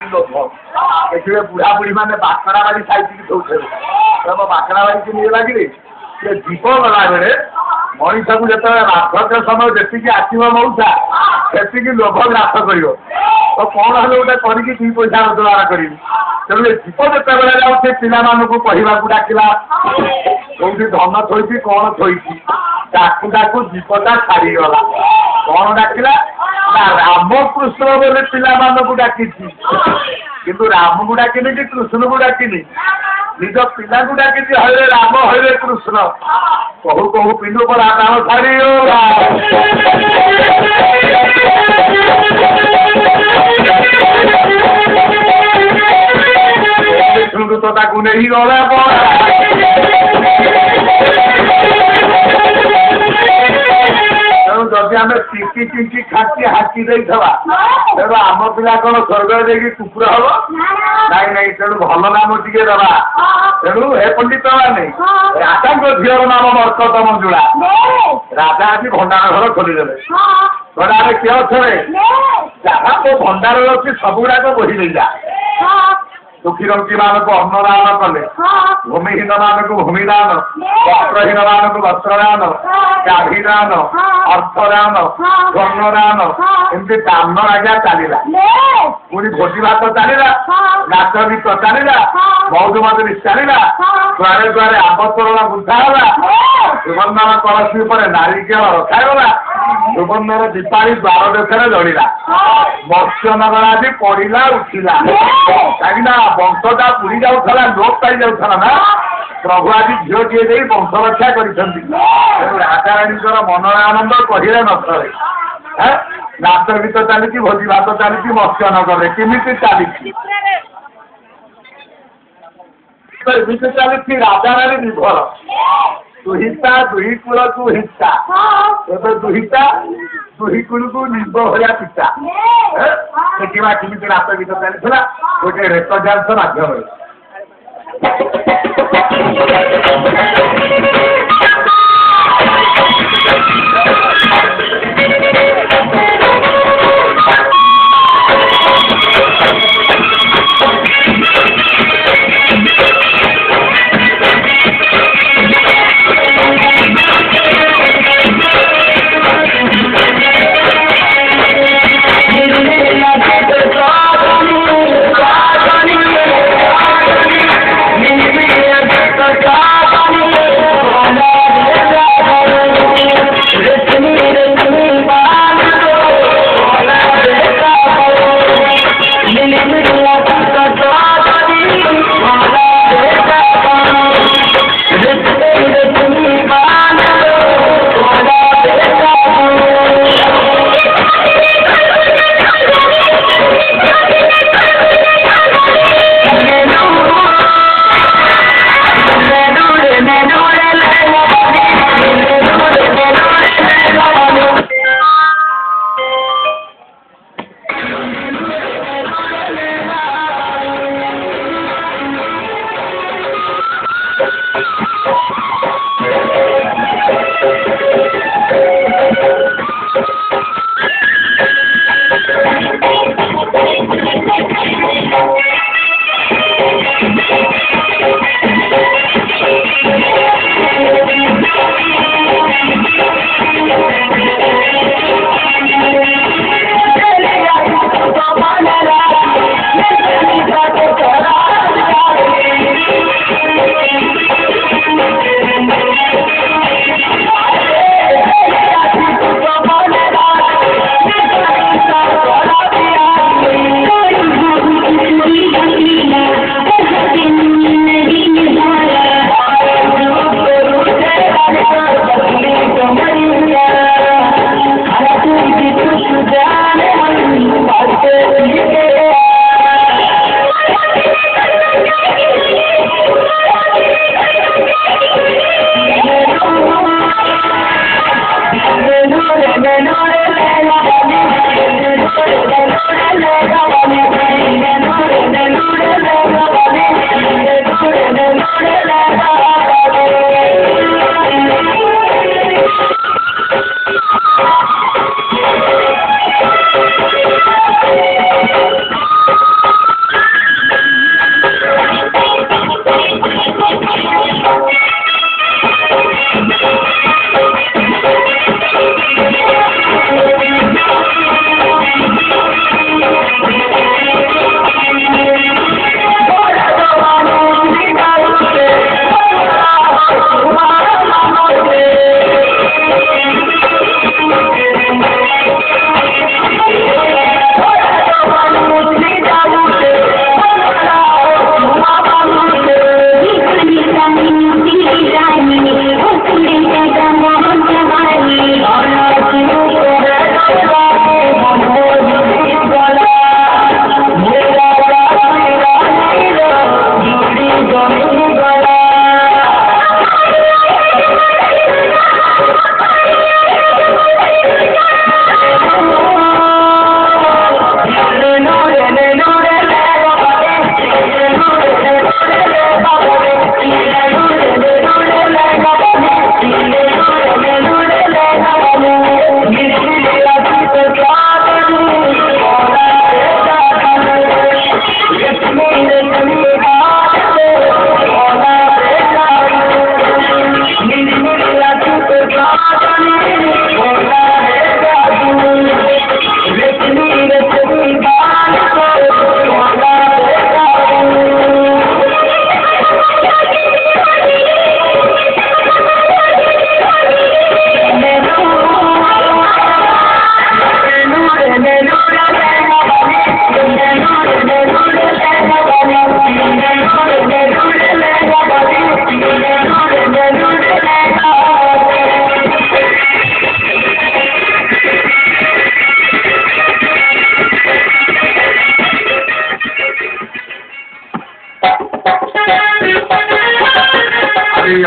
देखिए बुढ़ा बुढ़ी मैंने बाकड़ा बाड़ी साइड दौड़े तो बाकड़ा बाड़ी के लिए लगे से दीप गला बेले मनीष को जो राधक समय जी आसव मऊसा से लोभ ग्रास कर तो कौन हेल्ले गोटे करके 2 पैसा रोजगार करी तेणु दीप जिते जाऊे पिला कहवाक डाकिला कौटी धन थोड़ी कौन थोड़ी डाकू दीपटा छाड़गला कौन डाकिला रामकृष्ण बोले पिला डाकी किंतु राम को डाकिनी कि कृष्ण को डाकिनी निज पिला को डाकी हरे राम हरे कृष्ण कहू कहू पिंडू पर आधार छाड़ी तो ताकू नहीं गला जदि आम चिंकी चिंकी खाची हाकी देवा तेणु आम पिला कौन स्वर्ग देखिए कुकुर हम नाई नाई तेणु भल नाम टे दवा तेणु हे पंडित नहीं राजा झीर नाम मर्कतम जुड़ा राजा आज भंडार घर खोलीदे भंडार किए अच्छे जहाँ तो भंडार अच्छी सब गुड़ाक बोही दे जा दुखी रंगी मान को अन्नदान कले भूमिहीन मान को भूमिदान वस्त्रहीन मान को वस्त्रदान गाभीदान अर्थदान स्वर्णदान एमती दान आज्ञा चलला पुणी भोजी भात चलला नाच गीत चलला मौज मजरी चलला द्वारे द्वारे आबतरण बुद्धा है सुवर्णर कलसी पर नारिकेल रखागला सुवर्णर दीपाली द्वार देश जड़िला मत्स्यनगर आज पड़ा उठिला कहीं वंशटा पुरी जाऊला लोप पाई जाऊला ना प्रभु आज झील दिए वंश रक्षा कर राजा रानी मन आनंद कहले न थे नाच गीत चली भोजी भात चली मत्स्यनगर केमी चली चली राजा रानी निर्भर दुहिता दुही कूल को हिंसा एवं दुहिता दुही कूल को निब भया पिता देखा केमी नाच गीत चलता गोटे रेक डांस माध्यम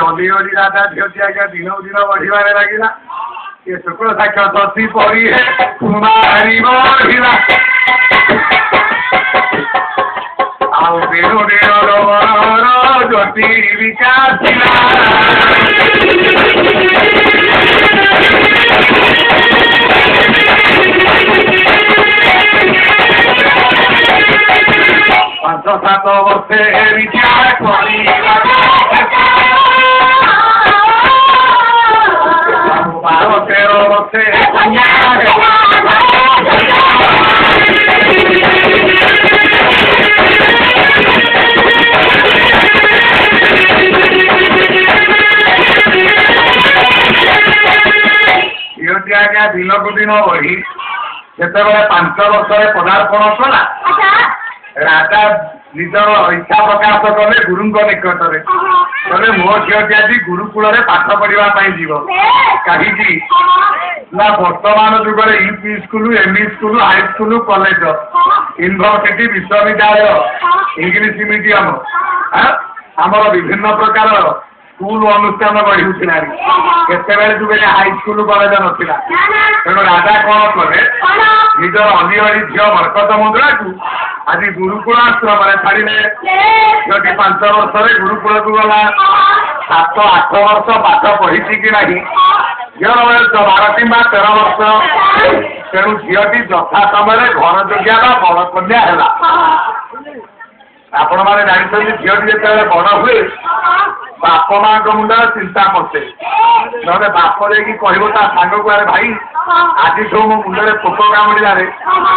ଅଲିଗଡ଼ି ରାଜା ଝିଅଟି ଆଜ୍ଞା ଦିନକୁ ଦିନ ବଢିବାରେ ଲାଗିଲା। ଏ ଶୁକ୍ଳ ସାକ୍ଷ ଶଶୀ ପରି କୁମାରୀ ବଢିଲା। ଆଉ ଦିନ ଦିନର ଜ୍ୟୋତି ବିକାଶିଲା। ପାଞ୍ଚ ସାତ ବର୍ଷେ ବିଚାର କରିବା 12-13 ବର୍ଷେ ଝିଅଟି ଆଜ୍ଞା ଦିନକୁ ଦିନ ବଢି ସେତେବେଳେ 5 ବର୍ଷରେ ପଦାର୍ପଣ କଲା। ରାଜା ନିଜର ଇଚ୍ଛା ପ୍ରକାଶ କଲେ ଗୁରୁଙ୍କ ନିକଟରେ। କହିଲେ ମୋ ଝିଅଟି ଆଜି ଗୁରୁକୁଳରେ ପାଠ ପଢିବା ପାଇଁ ଯିବ। କାହିଁକି ନା ବର୍ତ୍ତମାନ ଯୁଗରେ UP school, ME school, high school, college, university, ବିଶ୍ୱବିଦ୍ୟାଳୟ, ଇଂଲିଶ ମିଡିୟମ, ଆମର ବିଭିନ୍ନ ପ୍ରକାର ସ୍କୁଲ ଅନୁଷ୍ଠାନ ଗଢି ଉଠିଲାଣି। କେତେବେଳେ ଯୁଗରେ ହାଇସ୍କୁଲ କଲେଜ ନଥିଲା। ତେଣୁ ରାଜା କଣ କଲେ, ନିଜର ଅଲିଗଡ଼ି ଝିଅ ମରକତ ମୁଦ୍ରାକୁ ଆଜି ଗୁରୁକୁଳ ଆଶ୍ରମରେ ଛାଡ଼ିଲେ। ଝିଅଟି 5 ବର୍ଷରେ ଗୁରୁକୁଳକୁ ଗଲା। 7-8 ବର୍ଷ ପାଠ ପଢିଛି କି ନାହିଁ, ଝିଅର ବୟସ 12 କିମ୍ବା 13 ବର୍ଷ। ତେଣୁ ଝିଅଟି ଯଥା ସମୟରେ ଘର ଯୋଗ୍ୟା ବା ବଡ କନ୍ୟା ହେଲା। ଆପଣମାନେ ଜାଣିଛନ୍ତି ଝିଅଟି ଯେତେବେଳେ ବଡ ହୁଏ ବାପ ମାଙ୍କ ମୁଣ୍ଡରେ ଚିନ୍ତା ପଶେ। ନହେଲେ ବାପ ଯାଇକି କହିବ ତା ସାଙ୍ଗକୁ, ଆରେ ଭାଇ ଆଜିଠୁ ମୋ ମୁଣ୍ଡରେ ପୋକ କାମୁଡ଼ିଲାରେ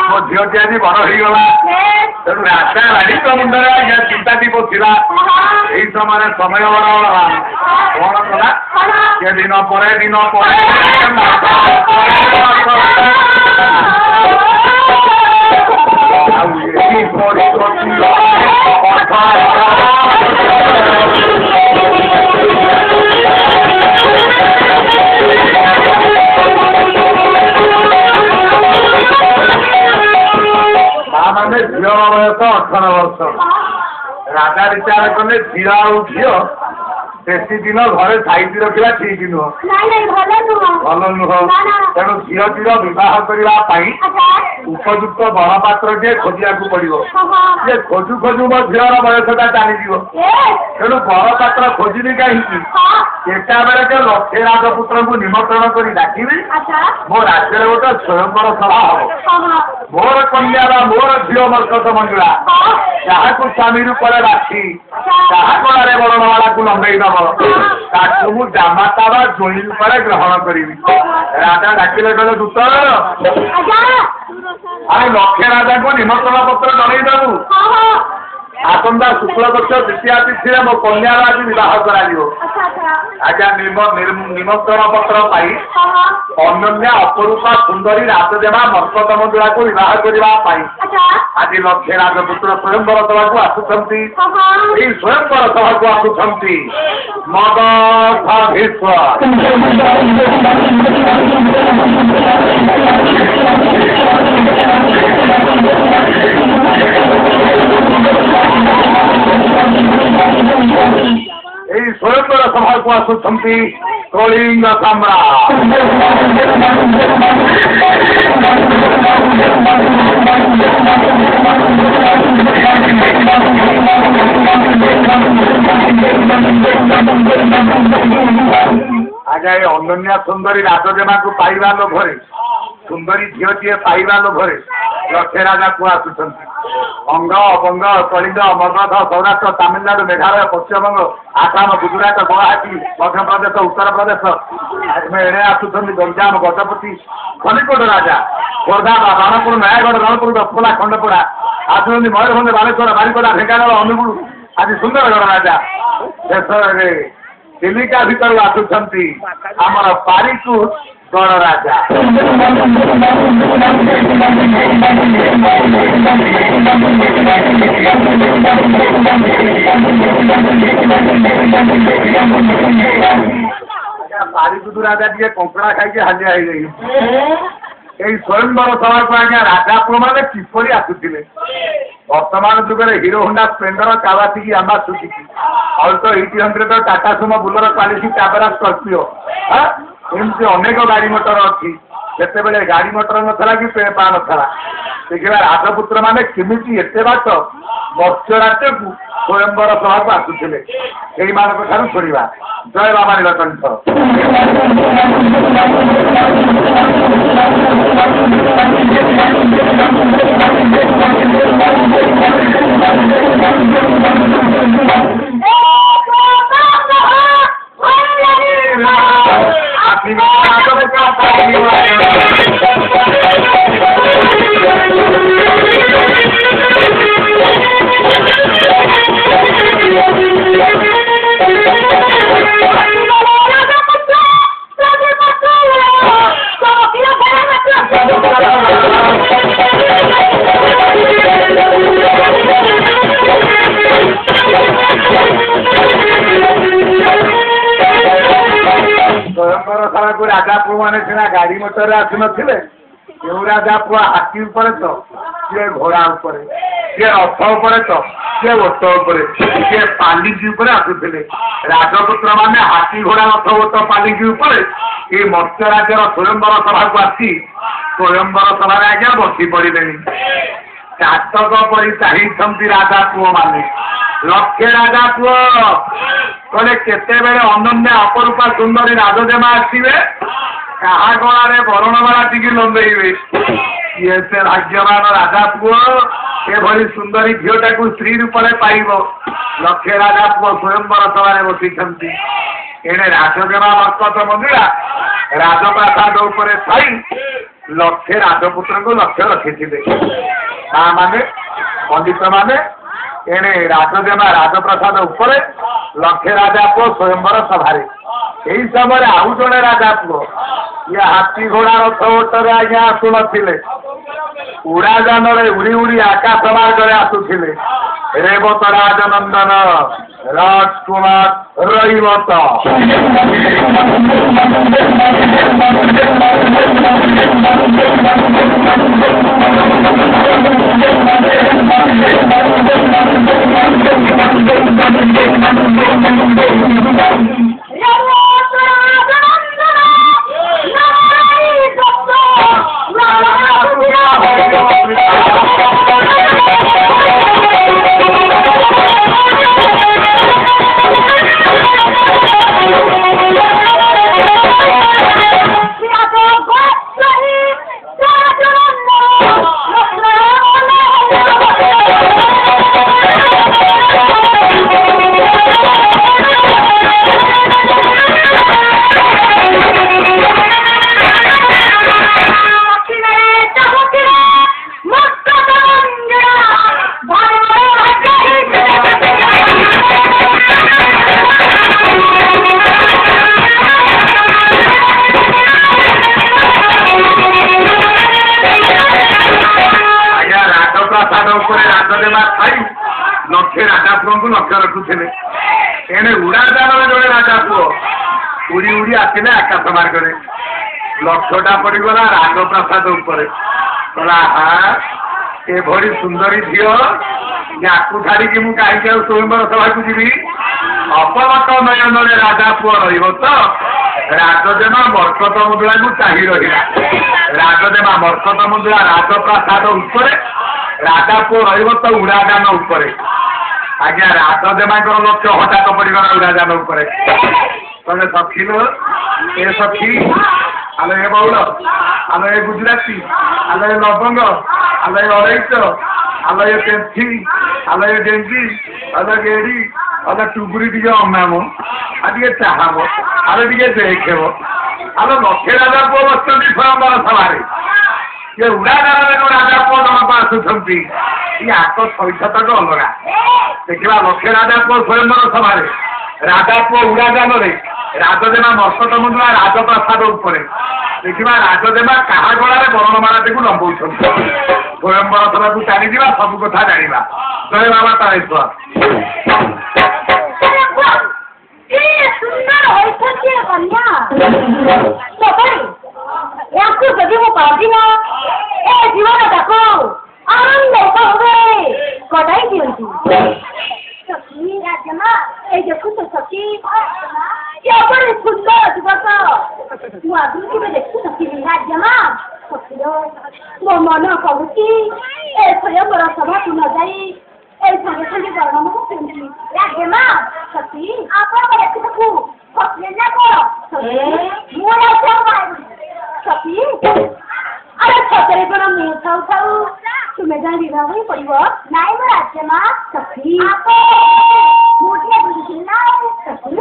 ମୋ ଝିଅଟି ଆଜି ବଡ ହେଇଗଲା। ତେଣୁ ରାଜା ରାଣୀଙ୍କ ମୁଣ୍ଡରେ ଆଜ୍ଞା ଚିନ୍ତାଟି ପଶିଲା। ଏଇ ସମୟରେ ସମୟ ବଡ କଣ କଲା, ସେ ଦିନ ପରେ ଦିନ ପରେ ଆଉ ଏଇ ମାନେ ଝିଅ ବୟସ 18 ବର୍ଷ। ରାଜା ବିଚାର କଲେ ଝିଅ ଆଉ ଝିଅ ବେଶୀ ଦିନ ଘରେ ସାଇତି ରଖିବା ଠିକ ନୁହଁ, ଭଲ ନୁହଁ। ତେଣୁ ଝିଅଟିର ବିବାହ କରିବା ପାଇଁ ଉପଯୁକ୍ତ ବର ପାତ୍ରଟିଏ ଖୋଜିବାକୁ ପଡିବ। ଯେ ଖୋଜୁ ଖୋଜୁ ମୋ ଝିଅର ବୟସଟା ଚାଲିଯିବ। ତେଣୁ ବର ପାତ୍ର ଖୋଜିବି କାହିଁକି, ଏକାବେଳକେ ଲକ୍ଷେ ରାଜପୁତ୍ରଙ୍କୁ ନିମନ୍ତ୍ରଣ କରି ଡାକିବି। ମୋ ରାଜ୍ୟରେ ଗୋଟେ ସ୍ୱୟଂବର ସଭା ହବ। ମୋର କନ୍ୟା ବା ମୋର ଝିଅ ମରକତ ମଞ୍ଜୁଳା ଯାହାକୁ ସ୍ୱାମୀ ରୂପରେ ବାଛି, ଯାହା କଳାରେ ବରଣବାଳାକୁ ଲମ୍ବେଇ ଦବ, ତାକୁ ମୁଁ ଜାମାତା ବା ଜୋଇ ରୂପରେ ଗ୍ରହଣ କରିବି। ରାଜା ଡାକିଲେ କହିଲେ, ଦୂତ ଆମେ ଲକ୍ଷେ ରାଜାଙ୍କୁ ନିମନ୍ତ୍ରଣ ପତ୍ର ଜଣେଇଦେବୁ। ଆସନ୍ତା ଶୁକ୍ଳପକ୍ଷ ଦ୍ୱିତୀୟା ତିଥିରେ ମୋ କନ୍ୟାର ଆଜି ବିବାହ କରାଯିବ। ଆଜ୍ଞା ନିମନ୍ତ୍ରଣ ପତ୍ର ପାଇ ଅନନ୍ୟା ଅପରୂପା ସୁନ୍ଦରୀ ରାଜଦେବା ମରକତ ମଞ୍ଜୁଳାକୁ ବିବାହ କରିବା ପାଇଁ ଆଜି ଲକ୍ଷେ ରାଜପୁତ୍ର ସ୍ୱୟଂବର ସଭାକୁ ଆସୁଛନ୍ତି। ଏଇ ସ୍ୱୟଂବର ସଭାକୁ ଆସୁଛନ୍ତି ମଗଧୀଶ୍ୱର। এই স্বয়ংবর সভাକୁ ଆସୁଛନ୍ତି କଳିଙ୍ଗ ସମ୍ରାଟ। ଆଜ୍ଞା ଏ ଅନନ୍ୟା ସୁନ୍ଦରୀ ରାଜଦେବାଙ୍କୁ ପାଇବା ଲୋଭରେ, ସୁନ୍ଦରୀ ଝିଅଟିଏ ପାଇବା ଲୋଭରେ ଲକ୍ଷେ ରାଜାକୁ ଆସୁଛନ୍ତି। ବଙ୍ଗ, ଅବଙ୍ଗ, କଳିଙ୍ଗ, ମଗଧ, ସୌରାଷ୍ଟ୍ର, ତାମିଲନାଡୁ, ମେଘାଳୟ, ପଶ୍ଚିମବଙ୍ଗ, ଆସାମ, ଗୁଜୁରାଟ, ଗୁଆହାଟୀ, ମଧ୍ୟପ୍ରଦେଶ, ଉତ୍ତରପ୍ରଦେଶ, ଏଣେ ଆସୁଛନ୍ତି ଗଞ୍ଜାମ, ଗଜପତି, ଖଲିକୋଟ ରାଜା, ଖୋର୍ଦ୍ଧା, ବାଣପୁର, ନୟାଗଡ଼, ରଣପୁର, ଦଶପଲ୍ଲା, ଖଣ୍ଡପଡ଼ା, ଆସୁଛନ୍ତି ମୟୂରଭଞ୍ଜ, ବାଲେଶ୍ୱର, ବାରିପଦା, ଢେଙ୍କାନାଳ, ଅନୁଗୁଳ, ଆଜି ସୁନ୍ଦରଗଡ଼ ରାଜା। ଶେଷରେ ଚିଲିକା ଭିତରୁ ଆସୁଛନ୍ତି ଆମର ପାରିକୁଦ ଗଣ ରାଜା। ପାରିକୁଦ ରାଜା ଟିକେ କଙ୍କଡା ଖାଇକି ହାଲିଆ ହେଇଯାଇଛି। এই ସ୍ୱୟଂବର ସଭାକୁ ଆଜ୍ଞା ରାଜା ପୁଅମାନେ କିପରି ଆସୁଥିଲେ। ବର୍ତ୍ତମାନ ଯୁଗରେ ହିରୋ ହୋଣ୍ଡା ସ୍ପ୍ଲେଣ୍ଡର କାୱାସାକି ୟାମାସୁକି Alto 800 Tata Sumo Bolero quality Tavera Scorpio ଏମିତି ଅନେକ ଗାଡ଼ି ମଟର ଅଛି। ସେତେବେଳେ ଗାଡ଼ି ମଟର ନଥିଲା କି ପା ନଥିଲା। ଦେଖିବା ରାଜପୁତ୍ର ମାନେ କେମିତି ଏତେ ବାଟ ମତ୍ସ୍ୟ ରାଜ୍ୟକୁ ସ୍ୱୟଂବର ସଭାକୁ ଆସୁଥିଲେ ସେଇମାନଙ୍କ ଠାରୁ ଶୁଣିବା। ଜୟ ବାବା ନୀଳକଣ୍ଠ। ସ୍ୱୟଂବର ସଭାକୁ ରାଜା ପୁଅ ମାନେ ସିନା ଗାଡ଼ି ମଟରରେ ଆସୁନଥିଲେ। କେଉଁ ରାଜା ପୁଅ ହାତୀ ଉପରେ ତ, କିଏ ଘୋଡ଼ା ଉପରେ, କିଏ ରଥ ଉପରେ ତ, କିଏ ଓଟ ଉପରେ, କିଏ ପାଲିଙ୍କି ଉପରେ ଆସୁଥିଲେ। ରାଜପୁତ୍ର ମାନେ ହାତୀ ଘୋଡ଼ା ରଥ ଓଟ ପାଲିଙ୍କି ଉପରେ ଏଇ ମତ୍ସ୍ୟ ରାଜ୍ୟର ସ୍ୱୟଂବର ସଭାକୁ ଆସି ସ୍ୱୟଂବର ସଭାରେ ଆଜ୍ଞା ବସି ପଡ଼ିଲେଣି। ଚାତକ ପରି ଚାହିଁଛନ୍ତି ରାଜା ପୁଅ ମାନେ। ଲକ୍ଷେ ରାଜା ପୁଅ କହିଲେ କେତେବେଳେ ଅନନ୍ୟ ଅପରୂପା ସୁନ୍ଦରୀ ରାଜଜେମା ଆସିବେ, କାହା ଗଳାରେ ବରଣମାଳା ଟିକେ ଲମ୍ବେଇବେ। କିଏ ସେ ଭାଗ୍ୟବାନ ରାଜା ପୁଅ ଏଭଳି ସୁନ୍ଦରୀ ଝିଅଟାକୁ ସ୍ତ୍ରୀ ରୂପରେ ପାଇବ। ଲକ୍ଷେ ରାଜା ପୁଅ ସ୍ୱୟଂବର ସଭାରେ ବସିଛନ୍ତି। ଏଣେ ରାଜଜେମା ବର୍କତ ମନ୍ଦିରା ରାଜପ୍ରାସାଦ ଉପରେ ଥାଇ ଲକ୍ଷେ ରାଜପୁତ୍ରଙ୍କୁ ଲକ୍ଷ୍ୟ ରଖିଥିଲେ। ତା ମାନେ ପଣ୍ଡିତ ମାନେ ଏଣେ ରାଜଜେମା ରାଜପ୍ରାସାଦ ଉପରେ ଲକ୍ଷେ ରାଜା ପୁଅ ସ୍ୱୟଂବର ସଭାରେ। ଏହି ସମୟରେ ଆଉ ଜଣେ ରାଜା ପୁଅ ଇଏ ହାତୀ ଘୋଡ଼ା ରଥ ଓଟରେ ଆଜ୍ଞା ଆସୁନଥିଲେ। ଉଡ଼ାଜାନରେ ଉଡ଼ି ଉଡ଼ି ଆକାଶ ମାର୍ଗରେ ଆସୁଥିଲେ। ରେବତ ରାଜନନ୍ଦନ ରାଜକୁମାର ରୈବତ। ଲକ୍ଷେ ରାଜା ପୁଅଙ୍କୁ ଲକ୍ଷ୍ୟ ରଖୁଥିଲେ। ଏଣେ ଉଡ଼ାଜାନରେ ଜଣେ ରାଜା ପୁଅ ଉଡ଼ି ଉଡ଼ି ଆସିଲେ ଆକାଶ ମାର୍ଗରେ। ଲକ୍ଷ୍ୟଟା ପଡ଼ିଗଲା ରାଜପ୍ରାସାଦ ଉପରେ। କହିଲା ଏଭଳି ସୁନ୍ଦରୀ ଝିଅ ୟାକୁ ଛାଡ଼ିକି ମୁଁ କାହିଁକି ଆଉ ସ୍ୱୟଂବର ସଭାକୁ ଯିବି। ଅପଲକ ନୟନରେ ରାଜା ପୁଅ ରହିବ ତ। ରାଜଜେମା ମର୍କତ ମୁଦ୍ରାକୁ ଚାହିଁ ରହିଲା। ରାଜଜେମା ମର୍କତ ମୁଦ୍ରା ରାଜପ୍ରାସାଦ ଉପରେ, ରାଜା ପୁଅ ରହିବ ତ ଉଡ଼ାଜାନ ଉପରେ। ଆଜ୍ଞା ରାଜଜେମାଙ୍କର ଲକ୍ଷ୍ୟ ହଠାତ୍ ପଡ଼ିଗଲା ଉଡ଼ାଜାନ ଉପରେ। ତମେ ସଖୀ ଲୋ, ଏ ସଖୀ, ଆଲୋ ଏ ବଉଳ, ଆଲୋ ଏ ଗୁଜୁରାତି, ଆଲୋ ଏ ଲବଙ୍ଗ, ଆଲୋ ଏ ଅଳେଇଚ, ଆଲୋ ଏ ପେନ୍ଥି, ଆଲୋ ଏ ଡେଙ୍ଗି, ଆଲୋ ଗେଡ଼ି, ଆଲୋ ଟୁବୁରି ଟିକେ ଅନାମ, ଆଉ ଟିକେ ଚାହାବ, ଆଲୋ ଟିକେ ଦେଖେବ। ଆଲୋ ଲକ୍ଷେ ରାଜା ପୁଅ ବସିଛନ୍ତି ସ୍ୱୟଂବର ସଭାରେ। ये उड़ाजान राजा पुओ जनक आसुंच आक सैतक अलगा देखा लक्षे राजा पुओ स्वयंवर सभा राजा पुओ उड़ाजान राजदेमा मर्कत मुद्रा राजप्रासाद उपर देखा राजदेमा क्या गलार वर्णमाला लंबौ स्वयंवर सभा को चली जा सब कथा जाना जय बाबा तारेश्वर ୟାକୁ ଯଦି ମୁଁ ପାଉଥିବ ଏ ଜୀବନଟାକୁ ଆନନ୍ଦ ସହରେ କଟାଇ ଦିଅନ୍ତି। ସଖୀ ରାଜମା ଏଇ ଦେଖୁଛ ସଖୀ ଏପରି ସୁନ୍ଦର ଯୁବକ ମୁଁ ଆଗରୁ କେବେ ଦେଖୁନଥିଲି ରାଜମା। ସଖୀର ମୋ ମନ କହୁଛି ଏ ସ୍ୱୟଂବର ସଭାକୁ ନ ଯାଇ এই সাথে সাথে গরম করছি রাজমা। সখী আপনার দেখুন সখী না কর ମୁଁ ସଖୀ ଆରେ ଛତରେ କଣ ମୁଁ ଥାଉ ଥାଉ ତୁମେ ଯାଇ ବିବାହ ହିଁ ପଡିବ। ନାଇଁ ମୋ ରାଜମା ସଖୀ ମୁଁ ଟିକେ ବୁଝିଥିଲି ନା ସଖୀ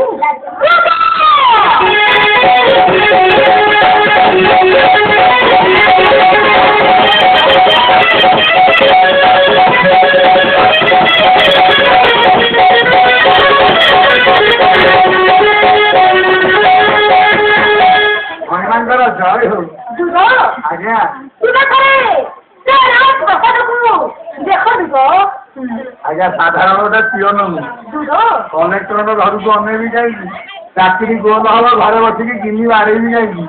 ଜୟ ହଉ ଆଜ୍ଞା ଆଜ୍ଞା ସାଧାରଣ ଗୋଟେ ପିଅନ କଲେକ୍ଟର ଘରକୁ ଅନେଇବି ଯାଇକି ଚାକିରି ଗୋଲ ହବ ଘରେ ବସିକି ଗିନି ବାଡେଇବି ଯାଇକି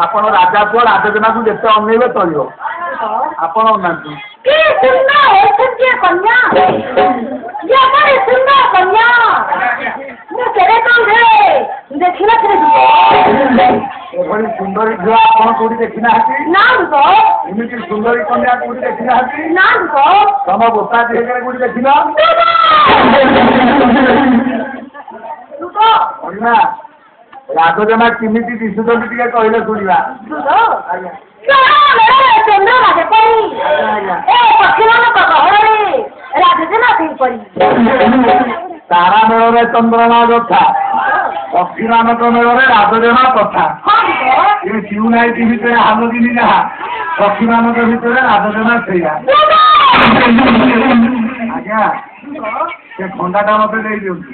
ଆପଣ ରାଜା ପୁଅ ରାଜଜେନାକୁ ଯେତେ ଅନେଇବେ ଚଳିବ ଆପଣ ଅନାନ୍ତୁ। ଏଭଳି ସୁନ୍ଦରୀ ଝିଅ ଆପଣ କୋଉଠି ଦେଖି ନାହାନ୍ତି? ଏମିତି ସୁନ୍ଦରୀ କନ୍ୟା କୋଉଠି ଦେଖି ନାହାନ୍ତି? ତମ ବୋପା ଦେହରେ କୋଉଠି ଦେଖିନ? ରାଜଜେନା କେମିତି ଦିଶୁଛନ୍ତି ଟିକେ କହିଲେ ଶୁଣିବା। ତାରା ମେଳରେ ଚନ୍ଦ୍ରମା କଥା ପକ୍ଷୀମାନଙ୍କ ମେଳରେ ରାଜଜେନା କଥା ଏ ଶିଉନାଇଟି ଭିତରେ ହାଲଦିନି ଯାହା ପକ୍ଷୀମାନଙ୍କ ଭିତରେ ରାଜଜେନା ସେଇଆ। ଆଜ୍ଞା ସେ ଖଣ୍ଡାଟା ମତେ ଦେଇ ଦିଅନ୍ତୁ।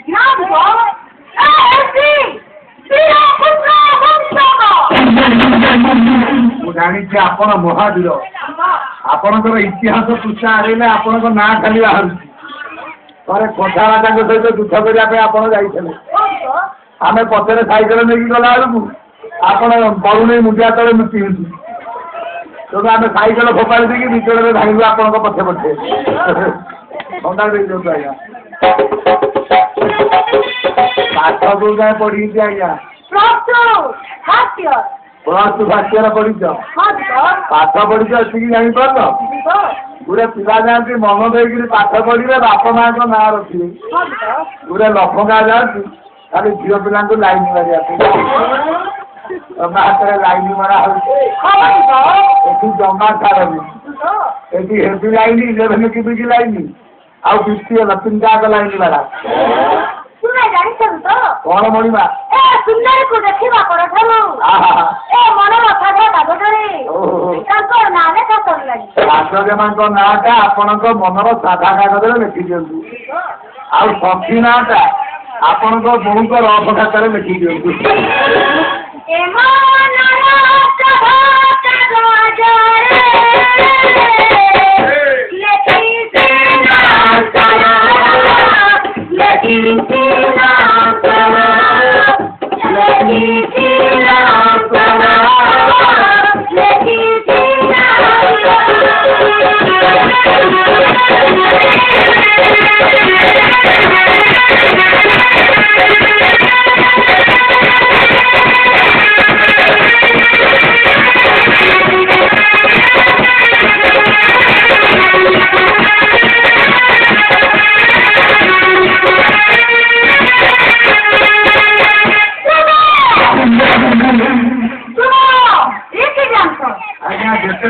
ମୁଁ ଜାଣିଛି ଆପଣ ମହାବୀର ଆପଣଙ୍କର ଇତିହାସ ପୃଷ୍ଠା ଆଡ଼େଇଲେ ଆପଣଙ୍କ ନାଁ ଖାଲି ବାହାରୁଛି। ଥରେ କଂସା ରାଜାଙ୍କ ସହିତ ଯୁଦ୍ଧ କରିବା ପାଇଁ ଆପଣ ଯାଇଥିଲେ ଆମେ ପଛରେ ସାଇକେଲ ନେଇକି ଗଲା ବେଳକୁ ଆପଣ ବରୁଣେଇ ମୁଣ୍ଡିଆ ତଳେ ଲୁଚିଛନ୍ତି ତେଣୁ ଆମେ ସାଇକେଲ ଫୋପାଡ଼ି ଦେଇକି ବିଚଳରେ ଧାଇଁଲୁ ଆପଣଙ୍କ ପଛେ ପଛେ। ଥଣ୍ଡା ଦେଇଦିଅନ୍ତୁ ଆଜ୍ଞା। ପାଠ କୋଉ ଯାଏଁ ପଢିଛି ଆଜ୍ଞା? ପ୍ଲସ୍ ଟୁ ଫାର୍ଷ୍ଟ ଇୟର ପଢିଛ? ପାଠ ପଢିଛ ଏତିକି ଜାଣିପାରୁଛ? ଗୋଟେ ପିଲା ଯାଆନ୍ତି ମନ ଦେଇକିରି ପାଠ ପଢିବେ ବାପା ମାଙ୍କ ନାଁ ରଖିବେ। ଗୋଟେ ଲଫଙ୍ଗା ଯାଆନ୍ତି ଖାଲି ଝିଅ ପିଲାଙ୍କୁ ଲାଇନ୍ ମାରିବା ପାଇଁ ତମ ହାତରେ ଲାଇନ୍ ମରା ହଉଛି। ଏଠି ଜମା ଛାଡ଼ନି ଏଠି ହେଭି ଲାଇନ୍ 11 କିବିକି ଲାଇନ୍ ଆଉ 50 ହେଲା 3ଟା ଯାକ ଲାଇନ୍ ମାରା। କଣ ମଣିମା ସୁନ୍ଦରୀକୁ ଦେଖିବା ପରଠାରୁ ମନର ସାଧା କାଗଜରେ ତାଙ୍କ ନାଁ ଲେଖା ସରିଲାଣି। ରାଜଜେନାଙ୍କ ନାଁଟା ଆପଣଙ୍କ ମନର ସାଧା କାଗଜରେ ଲେଖି ଦିଅନ୍ତୁ ଆଉ ସଖୀ ନାଁଟା ଆପଣଙ୍କ ବୋଉଙ୍କ ରଫ ଖାତାରେ ଲେଖି ଦିଅନ୍ତୁ।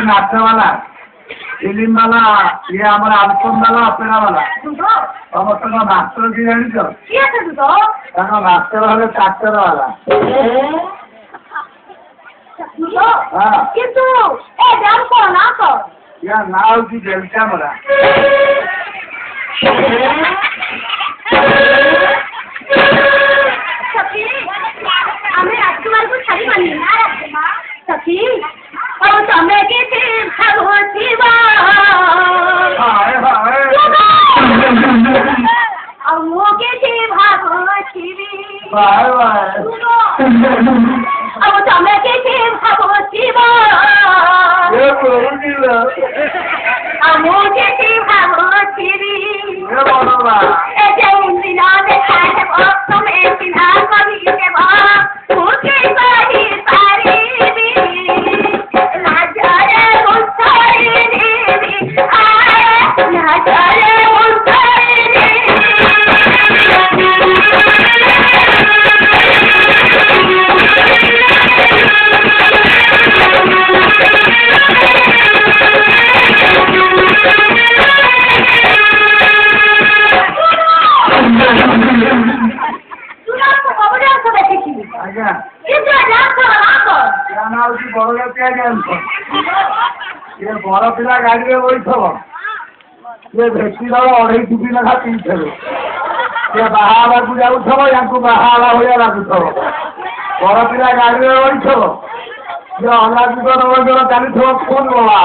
नाच वाला फिल्म वाला ये हमारा आल्बम वाला अपेरा वाला समस्त मास्टर की जानी मास्टर वाले ट्रैक्टर वाला या ना होती बेलचा मरा राजकुमार को छाड़ी बनी ना राजकुमार सखी और समय के भगवती और मोगे थे भगवती और समय के भगवती ଯିବ ଏ କହୁଥିଲ ମୁଁ ଯେତି ଭାବୁଥିବି ଏ ବଡ଼ମା ଏ ଯେଉଁ ଦିନ ଦେଖାହେବ ତମେ ଚିହ୍ନା କହିଦେବ ମୁଁ କି କହିପାରିବି ଲାଜରେ ଉତ୍ତରିବି ଲାଜରେ ଆଜ୍ଞା ହଉଛି ବଡ ଜାତୀୟ ଜାଣିଛ ଇଏ ବଡ ପିଲା ଗାଡିରେ ବଇଥବ ସିଏ ଭେଟି ଦବ 2.5 ଟୁପି ଲେଖା ପିଇଥବେ ସିଏ ବାହା ହେବାକୁ ଯାଉଥବ ୟାଙ୍କୁ ବାହା ହେବା ଭଳିଆ ଲାଗୁଥବ ବଡ ପିଲା ଗାଡିରେ ବଇଥବ ସିଏ ଅଲାଗୁକ ନବଜର ଚାଲିଥବ ଫୋନ୍ ବାବା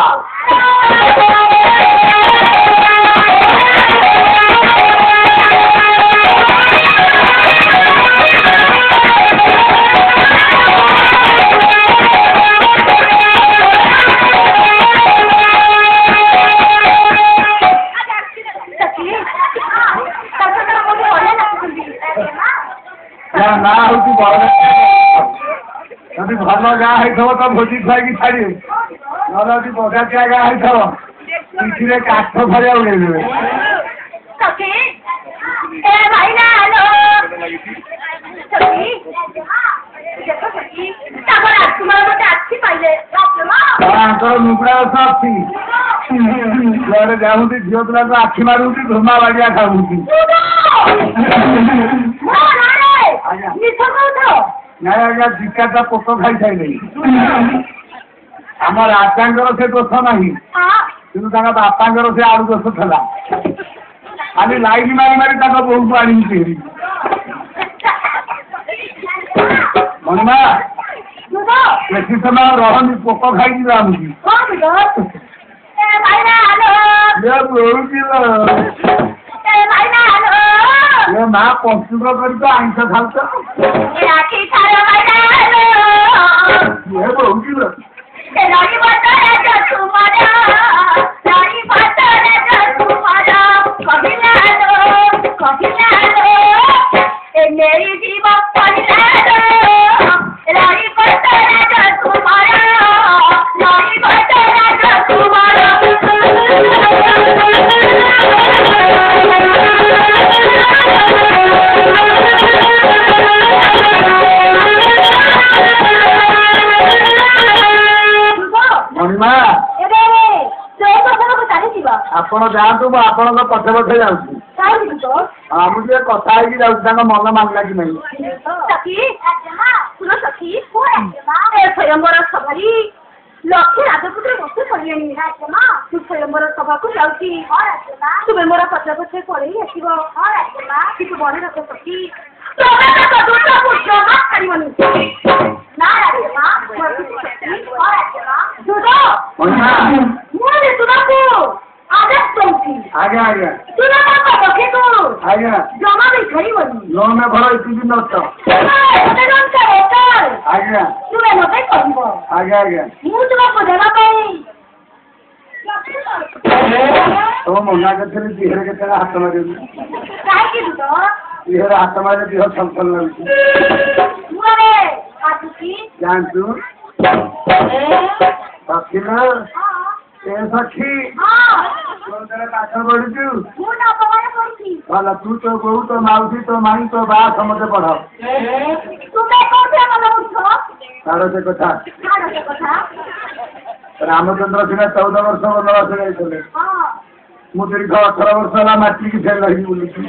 ନା ହଉଛି ବଡ ଯଦି ଭଲ ଗାଁ ହେଇଥିବ ତ ଭୋଜି ଖୁଆଇକି ଛାଡ଼ିବେ ନହେଲେ ଯଦି ବଜାତିଆ ଗାଁ ହେଇଥିବ ପିଠିରେ କାଠ ଭଳିଆ ଉଡେଇଦେବେ ତାଙ୍କର ନୁଗୁଡା ଗଛ ଅଛି ଯୁଆଡେ ଯାଉନ୍ତି ଝିଅ ପିଲାକୁ ଆଖି ମାରୁଛି ଧୁମା ବାଡ଼ିଆ ଖାଉଛନ୍ତି ନାଇଁ ଆଜ୍ଞା ଜିକାଟା ପୋକ ଖାଇସାଇଲେଣି ଆମ ରାଜାଙ୍କର ସେ ଦୋଷ ନାହିଁ କିନ୍ତୁ ତାଙ୍କ ବାପାଙ୍କର ସେ ଆଳୁ ଦୋଷ ଥିଲା ଖାଲି ଲାଇନ୍ ମାରି ମାରି ତାଙ୍କ ବୋହୂକୁ ଆଣିକି ମଣିମା ବେଶୀ ସମୟ ରହନି ପୋକ ଖାଇକି ଯାଉଛି ମା ପଞ୍ଚୁକ କରିଛ ଆଇଁଷ ଖାଉଛ मेरी जीवन ଆପଣ ଯାଆନ୍ତୁ ମୁଁ ଆପଣଙ୍କ ପଛେ ପଛେ ଯାଉଛି ମୁଁ ଟିକେ କଥା ହେଇକି ଯାଉଛି ତାଙ୍କ ମନ ମାନିଲା କି ନାହିଁ ସ୍ୱୟଂବର ସଭାରୀ ଲକ୍ଷ୍ମୀ ରାଜପୁତ୍ର ବସି ପଡ଼ିଲେଣି ତୁ ସ୍ୱୟଂବର ସଭାକୁ ଯାଉଛି ତୁମେ ମୋର ପଛେ ପଛେ ପଳେଇ ଆସିବ କିନ୍ତୁ ବଡ଼ ରଥ ସଖୀ ଛାଡ଼ିବନି ଆଜ୍ଞା ଆଜ୍ଞା ଜମା ବି ଛାଡ଼ିବନି ଲୋନ ଘର ଏତିକି ନଷ୍ଟ ଆଜ୍ଞା ତୁମେ ମତେ କହିବ ଆଜ୍ଞା ଆଜ୍ଞା ମୁଁ ତୁମକୁ ଦେବା ପାଇଁ ତମ ମନା କରିଥିଲି ଦିହରେ କେତେବେଳେ ହାତ ମାରିବି କାହିଁକି ଦିହରେ ହାତ ମାରିଲେ ଦିହ ଛଲଛଲ ଲାଗୁଛି ଜାଣିଛୁ ସଖିଲ ଏ ସଖୀ ପାଠ ପଢୁଛୁ ଭଲ ତୁ ତୋ ବୋଉ ତୋ ମାଉସୀ ତୋ ମାଇଁ ତୋ ବା ସମସ୍ତେ ପଢ ଛାଡ଼ ସେ କଥା ରାମଚନ୍ଦ୍ର ସିନା 14 ବର୍ଷ ବନବାସ ଯାଇଥିଲେ ମୁଁ ଦୀର୍ଘ 18 ବର୍ଷ ହେଲା ମାଟ୍ରିକ ଫେଲ ରହିକି ବୁଲୁଛି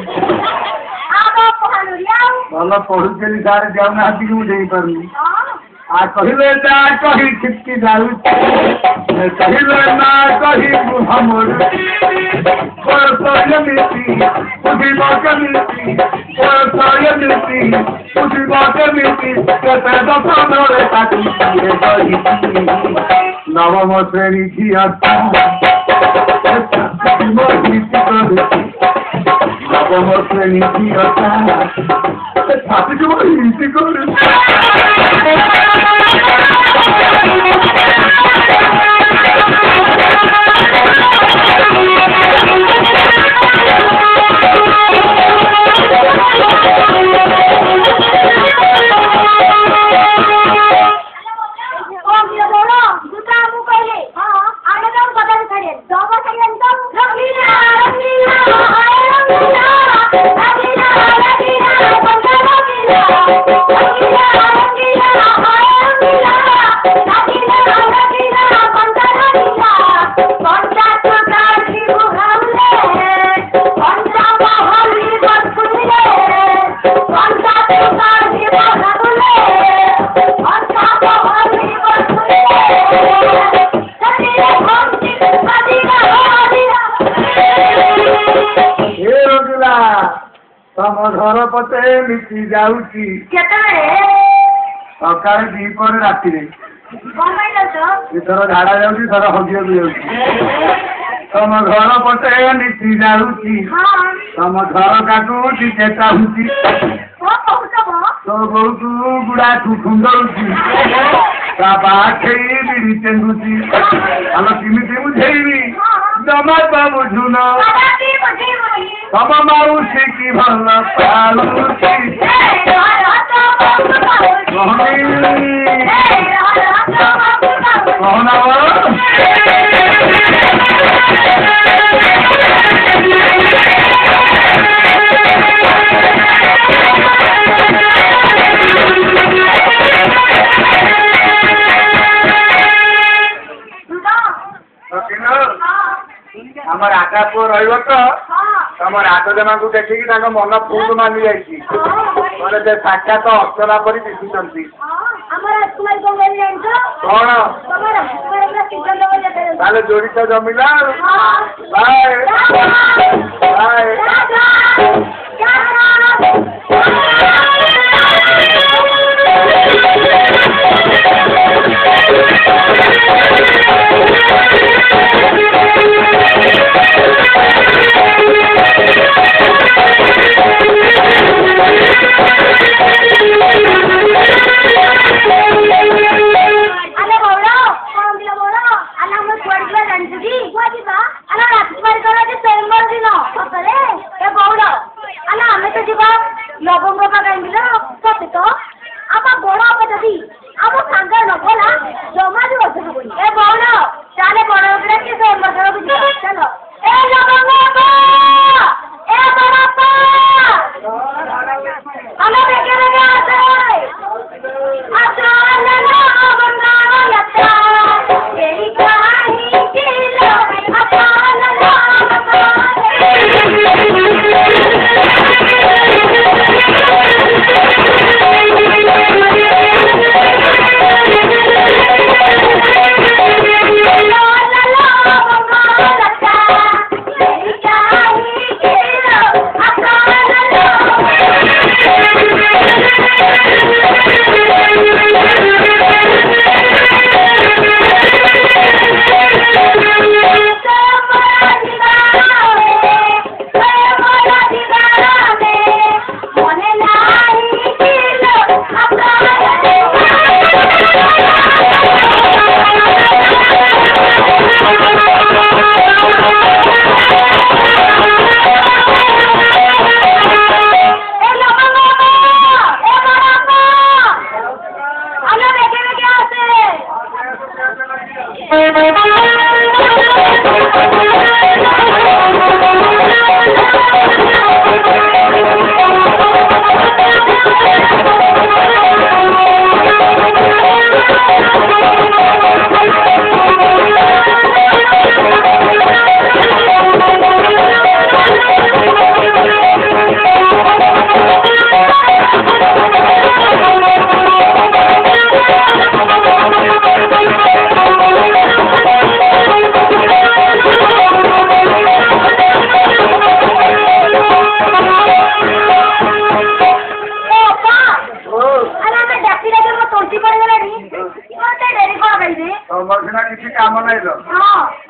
ଭଲ ପଢୁଛନ୍ତି ସାର୍ ଯାଉନାହାନ୍ତି କି ମୁଁ ଦେଇପାରୁନି କହିଲେ ତା କହି ଛିଟକି ଯାଉଛି କହିଲେ ନା କହି କେମିତି ବୁଝିବ କେମିତି ବୁଝିବ କେମିତି କେତେ ଦଶରେ ତାକୁ ନବମ ଶ୍ରେଣୀ ଝିଅ ନବମ ଶ୍ରେଣୀ ଝିଅ ଛାତିକୁ ହିଂସି କରୁ तम घर पते मिटी जाऊची सकाल दीपर राति थर झाड़ा जाऊँगी थर हगिया जाऊँगी तम घर पते मिटी जाऊची तम घर काटुची चेताऊची तो बहुत गुड़ा खुंदुची ता बाखे बिड़ी चेंदुची आलो किमिति बुझेबी जमा बुझुन तम माउसी की भल पाउची आमर आगा पुओ रहिब तो तम राजदेमा को देखिकी मन फुल मानि जाइए मैंने साक्षात अर्चना पर दिखुंट कौन जोड़ी तो जमिला बाय बाय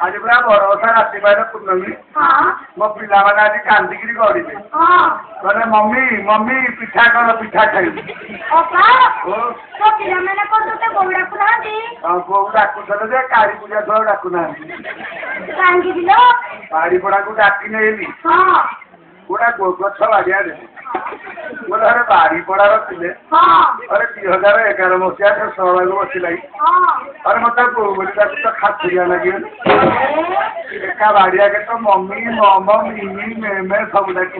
आज पूरा भरोसा राति पूर्णमी मो पिला मैंने आज कांदिकी गढ़ी कहले मम्मी मम्मी पिठा कर पिठा खाई बोऊ डाकुले जे काली पूजा थोड़ा डाकुना बाड़ी पड़ा को डाकी नहीं गोटा गछ बाड़िया गोटे अरे बाड़ी पड़ार थे अरे 2011 मसीहा से सहभाग बसला अरे मत बोली तो खातिरिया लगे एका बाड़िया के तो मम्मी मम मिमी मेमे सब डाक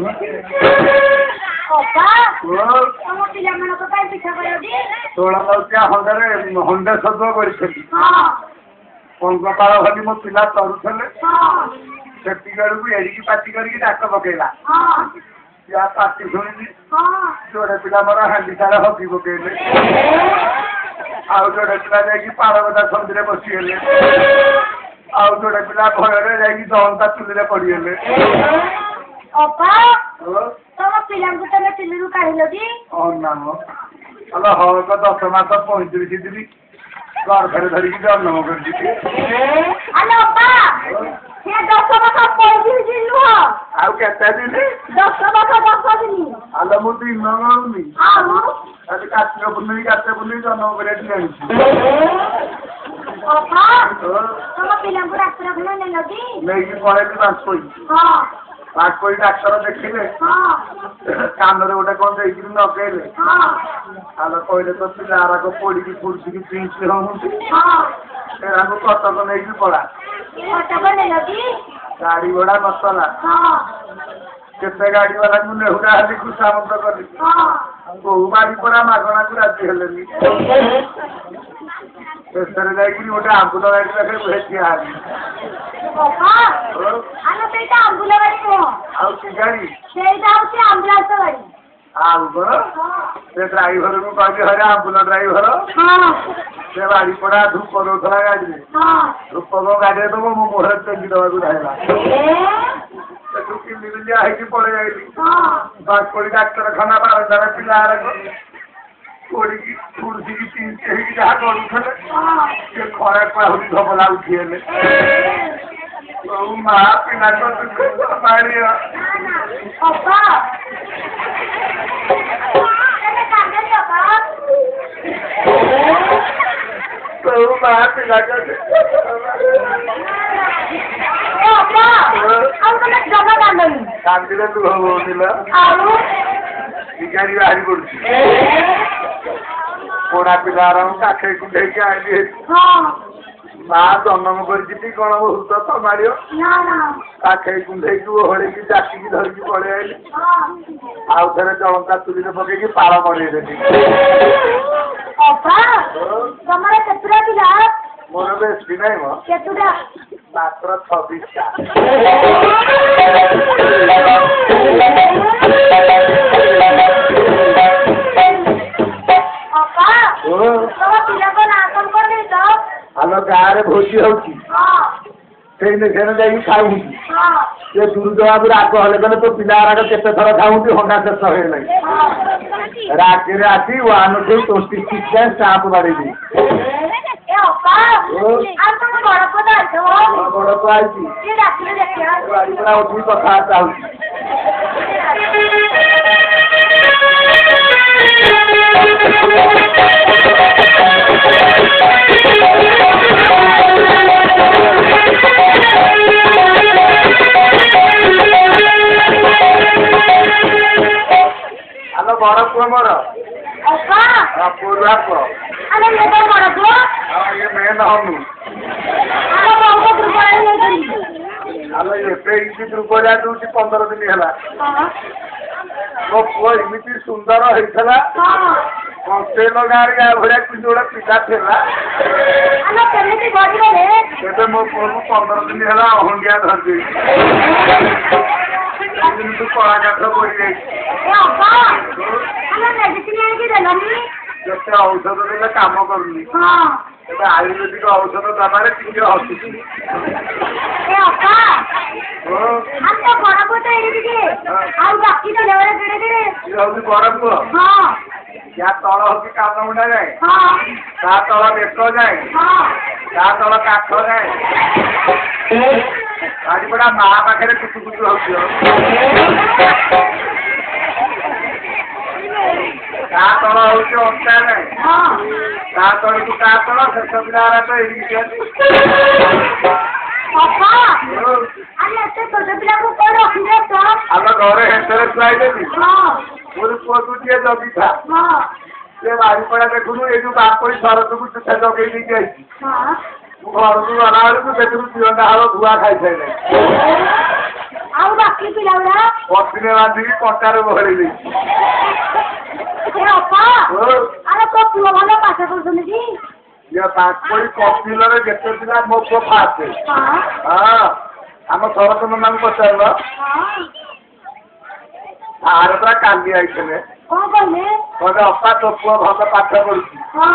षोल मसीहा हंडे सदुआ कर पंगपाल भली मो पिला तरुले सेठी बेलू एड़िकी पाटी करके डाक पकेला या पाटी शुणी जोड़े पिला मोर हांडी सारा हकी पकेले आउ जोड़े पिला जाकि पारबदा सन्धि बसीगले आउ जोड़े पिला भयर जाकि दहंता चुली पड़गले नाम अल हक 10 मास 35 दिन गर्भर धरिकी जन्म कर ଆଉ କେତେ ଦିନ 10 ଦିନ ଆଲ ମୁଁ ଦିନ ଗଣୁନି ଆଜି କାର୍ତ୍ତିକ ପୂର୍ଣ୍ଣମୀ ଜନ୍ମ କରିବା ଜାଣିଛି ନେଇକି ପଳେଇଲି ବାଙ୍କୋଇ ଡାକ୍ତର ଦେଖିଲେ କାନରେ ଗୋଟେ କଣ ଦେଇକିରି ଲଗେଇଲେ ଆଲ କହିଲେ ତ ପିଲାରାକ ପୋଡିକି ଫୁଡିକି ପିଞ୍ଚି ହଉନ୍ତି ଏରାକୁ କଟକ ନେଇକି ପଳା गाड़ी घोड़ा नसला केते गाड़ी वाला को नेहुरा हाली खुशामत करी बहु बाड़ी पड़ा मागणा को राजी हेलेनी शेषरे जाकि गोटे आंबुल गाड़ी पाखे भेटिया से ड्राइवर को कही हरे आंबुल ड्राइवर से बाड़ी पड़ा धूप दौला गाड़ी धूप को गाड़ी दब मो मुहर टेंगी देवाक धाइला मिलिया है पड़े जाइली बांकोड़ी डाक्तरखाना बारंदार पिला पड़ी तुलसी की चिंचे जहाँ करुले से खरा पाहुरी धबला उठिले माँ पिला मारी माँ पिला कांदीरे तू होगा गाड़ी बाहरी पड़ी पोड़ा पिलार काखे कुंडे आईली माँ जन्म कर कौन बहुत तो मार काखे कुंडे ओहड़े जातिकी धरिकी पड़े आईली आउ थे जलंका चुली पकईकि पाल मरेदेली मोर बेसी नाई मात्र 26टा आलो गाँव भोजी होती खाऊँ से दूर जवाब राग हेले गले तो पिलार केते थर खाऊँ हंडा शेष हो रागे आसी 1 2 26 जाए स्टाम्प बाड़ी बड़ को आई उठी कथबार्ता हो आलो बड़ पुआ मोर पुआ पुआ ये मेन हनु आलो एबे दुर्बलिया दूसरी 15 दिन है मो पुआ एमती सुंदर होता कंसेल गाँव गाँ भाया कि गोटे पिला था मो पुआ को 15 दिन है हंडिया धरदे तू कला काठ पड़ जिते औषध देने कम करूनी आयुर्वेदिक औषध दबार टे हसुची बड़ पुह या तल हूँ कान मुंडा जाए ता तल बेक जाए ता तल काठ जाए गाड़ी पड़ा माँ पाखे कुचु कुचु हो ता तल हूँ अंता जाए ता तल को ता तल शेष पिला तो ଆରେ ଏତେ ଛୋଟ ପିଲାକୁ କୋଉଠି ରଖିଦେଇଛ? ଆମ ଘରେ ହେତେରେ ଶୁଆଇଦେବି ହଁ ମୋର ପୁଅକୁ ଟିକେ ଜଗିଥା ହଁ ସେ ବାରିପଡା ଦେଖୁନୁ ଏଇ ଯୋଉ ବାପଇ ଶରତକୁ ଚୁଠା ଜଗେଇ ଦେଇକି ଆଇଛି ହଁ ମୁଁ ଘରକୁ ଗଲା ବେଳକୁ ସେଥିରୁ ଦିଅଣ୍ଟା ହଳ ଧୂଆ ଖାଇସାଇଲାଣି ଆଉ ବାକି ପିଲାଗୁଡା ପଛିରେ ବାନ୍ଧିକି କଣ୍ଟାରେ ବହଳେଇ ଦେଇଛି ଏ ଅପା ଆରେ ତୋ ପୁଅ ଭଲ ପାଠ ପଢୁଛନ୍ତି କି? ଇଏ ବାପଇ କପିଲରେ ଯେତେ ଥିଲା ମୋ ପୁଅ ଫାଷ୍ଟ ହଁ ହଁ ଆମ ଶରତ ନନାଙ୍କୁ ପଚାରିଲ ହଁ ଆର ପୁରା କାଲି ଆଇଥିଲେ କଣ କହିଲେ? କହିଲେ ଅପା ତୋ ପୁଅ ଭଲ ପାଠ ପଢୁଛି ହଁ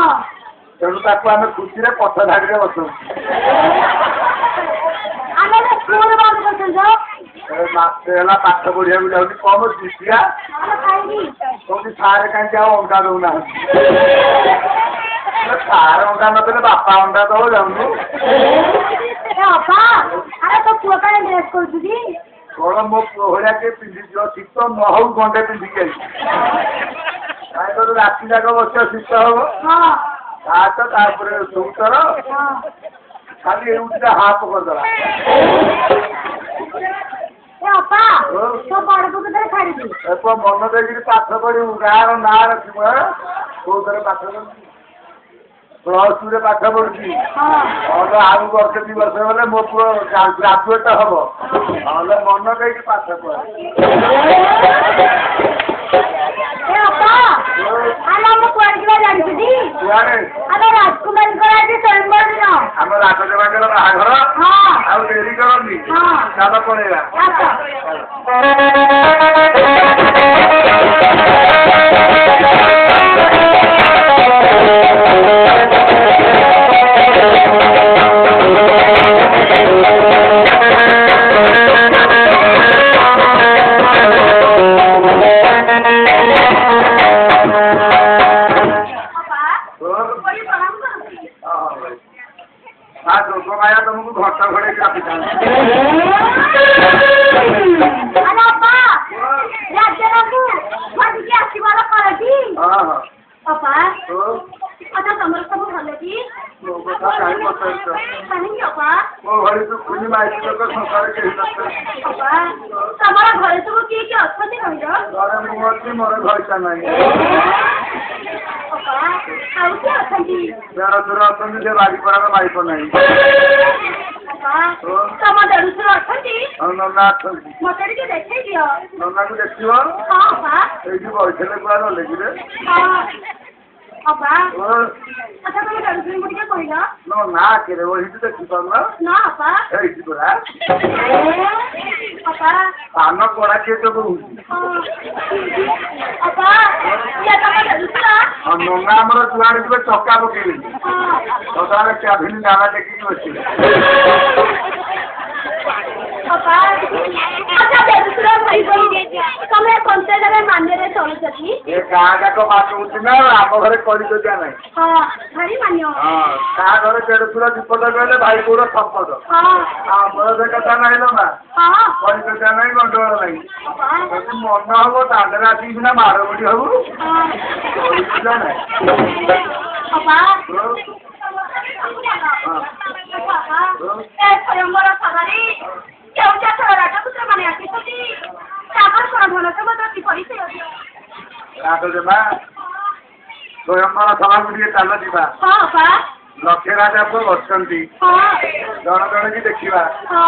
ତେଣୁ ତାକୁ ଆମେ ଖୁସିରେ ପଛ ଧାଡ଼ିରେ ବସଉଛୁ ଆମେ ସ୍କୁଲ ବନ୍ଦ କରୁଛନ୍ତି ମାସେ ହେଲା ପାଠ ପଢିବାକୁ ଯାଉଛି କମ ଶିଖିଆ ଆମେ ଖାଇବି କହୁଛି ସାରେ କାହିଁକି ଆଉ ଅଣ୍ଡା ଦଉନାହାନ୍ତି ସାରେ ଅଣ୍ଡା ନଦେଲେ ବାପା ଅଣ୍ଡା ଦବ ଯାଉନୁ ଏ ଅପା ଆରେ ତୋ ପୁଅ ପାଇଁ ଡ୍ରେସ୍ କରୁଛୁ କି? କଣ ମୋ ପୁଅ ଭଳିଆ କିଏ ପିନ୍ଧିଯିବ ଶୀତ ନ ହଉ ଗଣ୍ଡେ ପିନ୍ଧିକି ଆଇଛି କାହିଁକି ରାତି ଯାକ ବସିବ ଶୀତ ହବ ହଁ ତାପରେ ସୁତର ହଁ ଖାଲି ଏଉଠିଟା ହାପ କରିଦେଲା ଏ ଅପା ତୋ ବଡ ପୁଅ କେତେବେଳେ ଛାଡିବି? ଏପ ମନ ଦେଇକିରି ପାଠ ପଢିବୁ ଗାଁର ନାଁ ରଖିବୁ କୋଉଥିରେ ପାଠ ପଢୁଛି +2ରେ ପାଠ ପଢୁଛି ହଁ ନହେଲେ ଆଉ ବର୍ଷେ 2 ବର୍ଷ ହେଲେ ମୋ ପୁଅ ଗ୍ରାଜୁଏଟ ହବ ନହେଲେ ମନ ଦେଇକି ପାଠ ପଢ ଏ ଅପା ଆରେ ଆମ କୁଆଡେ ଯିବା ଜାଣିଛୁ ଟି? କୁଆଡେ ଆମ ରାଜକୁମାରୀଙ୍କର ଆଜି ସ୍ୱୟଂବର ଦିନ ଆମ ରାଜଦେବାଙ୍କର ବାହାଘର ହଁ ଆଉ ଡେରି କରନ୍ତି ହଁ ଚାଲ ପଳେଇବା ଆସ ଯୋଗ ମାୟା ତମକୁ ଘଟ ଘୋଡେଇକି ରଖିଥାନ୍ତି ଆରେ ଅପା ରାଜନକୁ ଧରିକି ଆସିବାର କରଟି ହଁ ହଁ ଅପା କଥା ତମର ସବୁ ଭଲ କି? ମୋ କଥା କାହିଁ ପଚାରୁଛ କାହିଁକି ଅପା? ମୋ ଭଳି ଦୁଃଖୁନି ମାଇକି ଲୋକ ସଂସାରରେ କେହି ନଥାନ୍ତି ଅପା ତମର ଘରେ ସବୁ କିଏ କିଏ ଅଛନ୍ତି କହିଲ? ଘରେ ମୁଁ ଅଛି ମୋର ଘରିଟା ନାହିଁ ଅପା ଆଉ କିଏ ଅଛନ୍ତି? ଦେଢଶୁର ଅଛନ୍ତି ସେ ବାରିପଡାର ମାଇପ ନାହିଁ ଅପା ତମ ଦେଢଶୁର ଅଛନ୍ତି? ଆଉ ନନା ଅଛନ୍ତି ମତେ ଟିକେ ଦେଖେଇ ଦିଅ ନନାକୁ ଦେଖିବ ହଁ ଅପା ଏଇଠି ବଇଥିଲେ କୁଆ ଗଲେ କିରେ ହଁ ଅପା ଓ ଆଚ୍ଛା ତମ ଦେଢଶୁରଙ୍କୁ ଟିକେ କହିଲ ନା କିରେ ବଇଠି ଦେଖିପାରୁନ ନା ଅପା ଏଇଠି ପରା ଅପା ପାନ କଡା କିଏ ତ କହୁଛି ଅପା ଇଏ ତମ ଦେଢଶୁର ନନା ଆମର ଯୁଆଡେ ଯିବେ ଚକା ପକେଇବେନି ସଦାବେଳେ କ୍ୟାଭିନ ଡାଲା ଟେକିକି ବସିବେ ଅପା ଆଚ୍ଛା ଦେଢଶୁର ଭାଇ ତମେ ପଞ୍ଚାୟତରେ ମାନ୍ୟରେ ଚଳୁଛ କି? ଏ ଗାଁ ଯାକ ମାନୁଛି ନା ଆମ ଘରେ କରିଦୋଜା ନାହିଁ ହଁ ଭାରି ମାନ୍ୟ ହଁ ତା ଘରେ ଦେଢଶୁର ବିପଦ କହିଲେ ଭାଇ ବୋଉର ସମ୍ପଦ ହଁ ଆମର ସେ କଥା ନାହିଁ ଲୋ ମା ହଁ କରିଦୋଜା ନାହିଁ ଗଣ୍ଡଗୋଳ ନାହିଁ ଅପା ଯଦି ମନ ହବ ଦାଣ୍ଡରେ ଆସିକି ସିନା ମାଡ଼ ବୁଡ଼ି ହବୁ କରିଦୋଜା ନାହିଁ ଅପା ସ୍ୱୟଂବର ସଭାରେ କେଉଁଠାର ରାଜପୁତ୍ର ମାନେ ଆସିଛନ୍ତି ତାଙ୍କର କଣ ଭଲ ସମ୍ବନ୍ଧ କିପରି ସେ ରାଜଜେମା ସ୍ୱୟଂବର ସଭାକୁ ଟିକେ ଚାଲ ଯିବା ହଁ ଅପା ଲକ୍ଷେ ରାଜା ପୁଅ ଅଛନ୍ତି ହଁ ଜଣ ଜଣକି ଦେଖିବା ହଁ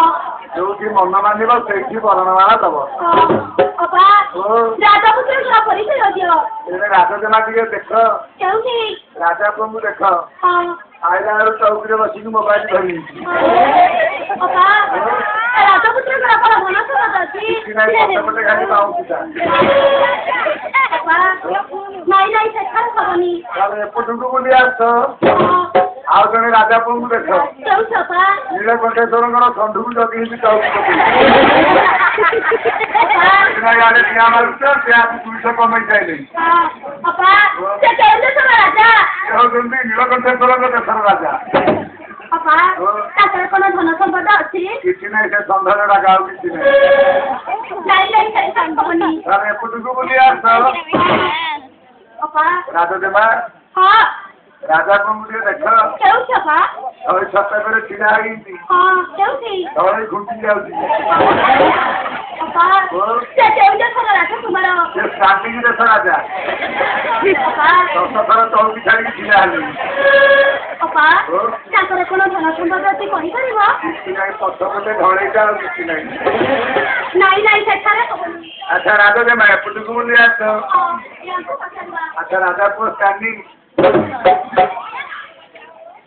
ଯୋଉଠି ମନ ମାନିବ ସେଇଠି ବରଣମାଳା ଦବ ଅପା ରାଜପୁତ୍ରଙ୍କର ପରିଚୟ ଦିଅ ଏବେ ରାଜଜେମା ଟିକେ ଦେଖ କେଉଁଠି ରାଜା ପୁଅଙ୍କୁ ଦେଖ ହଁ ଆଇଲା ବେଳୁ ଚୌକିରେ ବସିକି ମୋବାଇଲ ଧରି ଅପା ରାଜପୁତ୍ରଙ୍କର କଣ ଭଲ ସମ୍ବନ୍ଧ ଅଛି? କିଛି ନାହିଁ ପଟେ ପଟେ ଖାଲି ପାଉଁଛିଟା ଅପା ନାଇଁ ନାଇଁ ସେଠାରେ ହବନି ତାହେଲେ ଏପଟକୁ ବୁଲି ଆସ ଆଉ ଜଣେ ରାଜା ପୁଅଙ୍କୁ ଦେଖ କେଉଁଠି ଅପା ନୀଳକଣ୍ଠେଶ୍ୱରଙ୍କର ଷଣ୍ଢକୁ ଜଗିକି ଚୌକି ଇଆଡେ ଠିଆ ମାରୁଛ ସେ ଆସି 200 କମେଇ ସାଇଲେଣି ଅପା ସେ କେଉଁଦେଶର ରାଜା ସେ ହଉଛନ୍ତି ନୀଳକଣ୍ଠେଶ୍ୱରଙ୍କ ଦେଶର ରାଜା ଅପା ତାଙ୍କର କଣ ଧନ ସମ୍ପଦ ଅଛି? କିଛି ନାହିଁ ସେ ଷଣ୍ଢରେ ରାଗା ଆଉ କିଛି ନାହିଁ ନାଇଁ ନାଇଁ ସେଠି ହବନି ତାହେଲେ ଏପଟକୁ ବୁଲି ଆସ ଅପା ରାଜଜେମା ହଁ ରାଜା କଣ ଟିକେ ଦେଖ କେଉଁଠି ଅପା? ତଳେ ଛତା ପରେ ଛିଡା ହେଇଛି ହଁ କେଉଁଠି? ତଳେ ଘୁଟି ଯାଉଛି ଅପା ସେ କେଉଁଠି ଥର ରାଜା କୁମାର? ସେ ଷ୍ଟାଣ୍ଡିଂ ଦେଶ ରାଜା ଅପା 10 ଥର ତଳକୁ ଛାଡ଼ିକି ଛିଡା ହେଲେଣି ଅପା ତାଙ୍କର କଣ ଧନ ସମ୍ପଦ ଅଛି କହିପାରିବ? କିଛି ନାହିଁ ପଛପଟେ ଢଳେଇଟା ଆଉ କିଛି ନାହିଁ ନାଇଁ ନାଇଁ ସେଠାରେ ହବନି। ଆଚ୍ଛା ରାଜା ଜମା ଏପଟକୁ ବୁଲି ଆସ ଆଚ୍ଛା ରାଜା ପୁଅ ଷ୍ଟାଣ୍ଡିଂ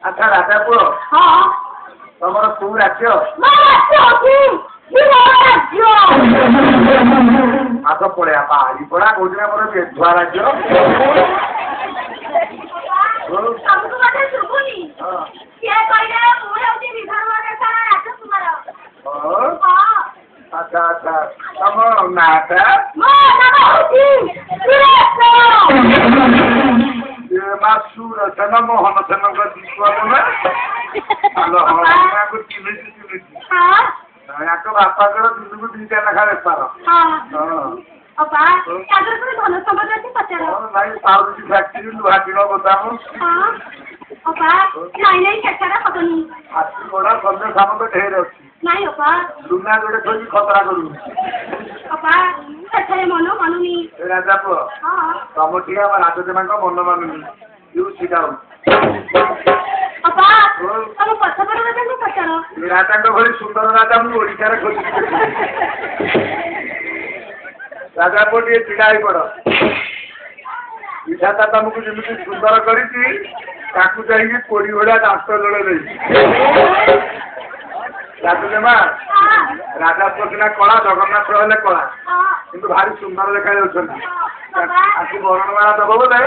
ଆଚ୍ଛା ରାଜା ପୁଅ ହଁ ତମର କୋଉ ରାଜ୍ୟ? ଆସ ପଳେଇବା ବାହାରି ପଡା କହୁଛି ଆମର ବେଧୁଆ ରାଜ୍ୟ ତମକୁ ମଧ୍ୟ ଶୁଭୁନି? ସିଏ କହିଲେ ମୁଁ ହେଉଛି ବିଧର୍ମ ଦେଶର ରାଜକୁମାର। ଆଚ୍ଛା ଆଚ୍ଛା ତମ ନାଁଟା? ମୋ ନାମ ହେଉଛି ସୁରସେନ ମୋହନ ସେନଙ୍କ ଝିଅ ତମେ ହ୍ୟାଲୋ ହଁ ଚିହ୍ନିଛି ୟାଙ୍କ ବାପାଙ୍କର ଦିନକୁ 2ଟା ଲେଖା ବେପାର ଧନ ସମ୍ପଦ ଅଛି ପଚାର। ନାଇଁ ପାଉରୁଟି ଫ୍ୟାକ୍ଟ୍ରି ଲୁହା ଟିଣ ଗୋଦାମ ନାଇଁ ନାଇଁ ସେଠାରେ ହବନି। ହାତୀ ଘୋଡ଼ା ସନ୍ଦେହ ସାମନ୍ତ ଢେର ଅଛି ନାଇଁ ଅପା ଲୁନା ଯୋଡେ ଥୋଇକି ଖତରା କରୁନି ଅପା ସେଠାରେ ମନ ମାନୁନି। ରାଜା ପୁଅ ତମ ଟିକେ ଆମ ରାଜଜେମାଙ୍କ ମନ ମାନୁନି ଛିଡା ଅପା ତମ ପଛପଟ ରାଜାଙ୍କୁ ପଚାର। ରାଜାଙ୍କ ଭଳି ସୁନ୍ଦର ରାଜା ମୁଁ ଓଡିଶାରେ ଖୋଜିଛି ରାଜା ପୁଅ ଟିକେ ଛିଡା ହେଇ ପଡ ବିଧାତା ତମକୁ ଯେମିତି ସୁନ୍ଦର କରିଛି ତାକୁ ଯାଇକି କୋଡି ଭଳିଆ ଦାନ୍ତ ଜଳ ଦେଇଛି ରାଜଜେମା ରାଜା ପୁଅ ସିନା କଳା ଜଗନ୍ନାଥ ହେଲେ କଳା କିନ୍ତୁ ଭାରି ସୁନ୍ଦର ଦେଖାଯାଉଛନ୍ତି ଆକୁ ବରଣମାଳା ଦବ ବୋଲେ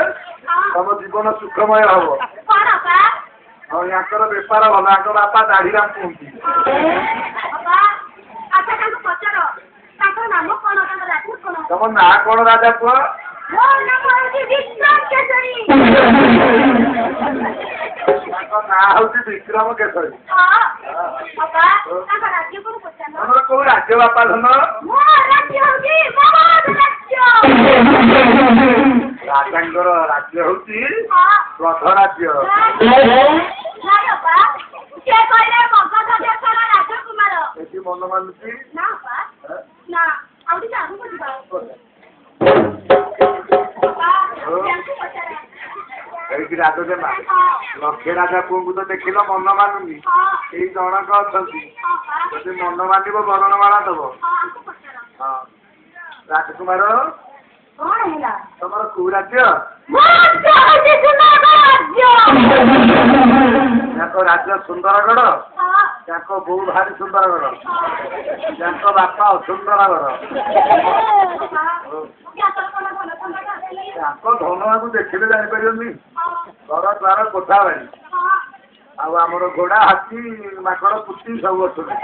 ତମ ଜୀବନ ସୁଖମୟ ହବ ଆଉ ୟାଙ୍କର ବେପାର ଭଲ ୟାଙ୍କ ବାପା ଦାଢିରାମ କୁହନ୍ତି ତମ ନାଁ କଣ ରାଜା ପୁଅ? ତାଙ୍କ ନାଁ ହଉଛି ବିକ୍ରମ କେଶରୀ ତମର କୋଉ ରାଜ୍ୟ ବାପା ଧନ? ରାଜାଙ୍କର ରାଜ୍ୟ ହଉଛି ବ୍ରଧ ରାଜ୍ୟ ଏଠି ମନ ମାନୁଛି ଏଇଠି ରାଜଜେମା ଲକ୍ଷେ ରାଜା ପୁଅଙ୍କୁ ତ ଦେଖିଲ ମନ ମାନୁନି ଏଇ ଜଣକ ଅଛନ୍ତି ଯଦି ମନ ମାନିବ ବରଣମାଳା ଦବ ହଁ ରାଜକୁମାର ତମର କୋଉ ରାଜ୍ୟ? ତାଙ୍କ ରାଜ୍ୟ ସୁନ୍ଦରଗଡ଼ ତାଙ୍କ ବୋଉ ଭାରି ସୁନ୍ଦରଗଡ଼ ତାଙ୍କ ବାପା ଅସୁନ୍ଦରଗଡ଼ ତାଙ୍କ ଧନକୁ ଦେଖିଲେ ଜାଣିପାରିବନି ଘର ଦ୍ୱାର କୋଠା ବାଡ଼ି ଆଉ ଆମର ଘୋଡ଼ା ହାତୀ ମାଙ୍କଡ଼ ପୁତି ସବୁ ଅଛନ୍ତି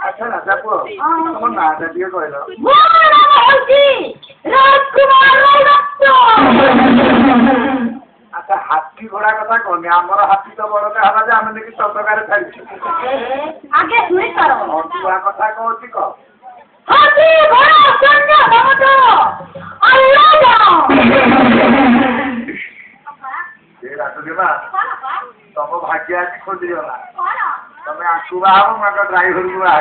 ଆଚ୍ଛା ରାଜା ପୁଅ ତମ ନାଁଟା ଟିକେ କହିଲ? ଆଚ୍ଛା ହାତୀ ଘୋଡ଼ା କଥା କହନି ଆମର ହାତୀ ତ ବଡଟା ହେଲା ଯେ ଆମେ ନେଇକି ଚନ୍ଦକାରେ ଛାଡିଛୁ ଅନ୍ତୁଆ କଥା କହୁଛି କହ ରାଜଜେମା ତମ ଭାଗ୍ୟ ଆଜି ଖୋଲିଗଲା ତମେ ଆଙ୍କୁ ବାହା ହବ ମୁଁ ଡ୍ରାଇଭରକୁ ବାହା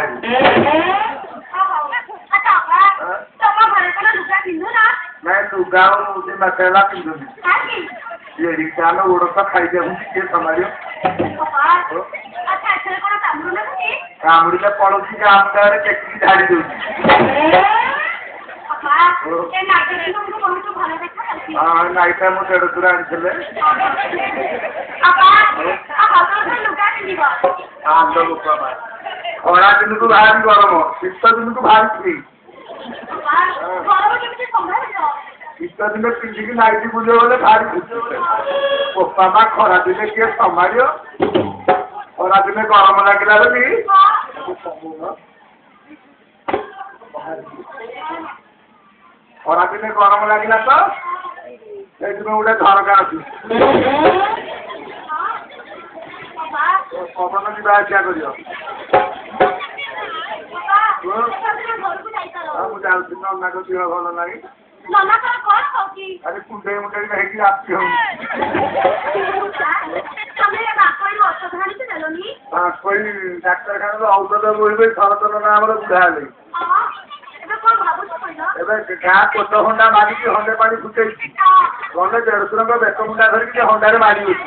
ନାଇଁ ଲୁଗା ଆଉ 2 ମାସ ହେଲା ପିନ୍ଧୁନି ଏଡ଼ିକାନ ଗୋଡ଼ ତ ଖାଇଯାଉଛି କିଏ ସମ୍ଭାଳିବ କାମୁଡ଼ିଲେ ପଳଉଛି ଗାଁ ମୁଣ୍ଡରେ ଟେକିକି ଝାଡ଼ି ଦଉଛି ହଁ ନାଇଟା ମୁଁ ଦେଢ଼ଶୁର ଆଣିଥିଲେ ଖରା ଦିନକୁ ଭାରି ଗରମ ଶୀତ ଦିନକୁ ଭାରି ଫ୍ରି ଶୀତ ଦିନେ ପିନ୍ଧିକି ନାଇଟି ବୁଲିବ ବୋଲେ ଭାରି ଖୁସି ବୋପା ମା ଖରା ଦିନେ କିଏ ସମ୍ଭାଳିବ ଖରା ଦିନେ ଗରମ ଲାଗିଲା ବୋଲି ଖରା ଦିନେ ଗରମ ଲାଗିଲା ତ ସେଇଥିପାଇଁ ଗୋଟେ ଝରକା ଅଛି ପବନ ଯିବା ଆସିବା କରିବ ମୁଁ ଯାଉଛି ନନାଙ୍କ ଦେହ ଭଲ ନାହିଁ ନନା କଣ କହୁଛି? ଆରେ କୁଣ୍ଡେଇ ମୁଣ୍ଡେଇ ହେଇକି ଆସି ହଉନି। ତମେ ବାପରୁ ଔଷଧ ଆଣିକି ଦେଲନି? ଡାକ୍ତରଖାନାରୁ ଔଷଧ ବୋହିବେ ଥର ନା ଆମର ବୁଢା ହେଲେ। ଏବେ କଣ ଭାବୁଛ କହିଲ? ଏବେ ଗାଁ କୋଟ ହଣ୍ଡା ମାରିକି ହଣ୍ଡେ ପାଣି ଫୁଟେଇଛି। ଗଣ୍ଡେ ଦେଢଶୁରଙ୍କ ବେକ ମୁଣ୍ଡା ଧରିକି ହଣ୍ଡାରେ ମାରି ଅଛି।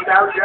ଯାଉଛି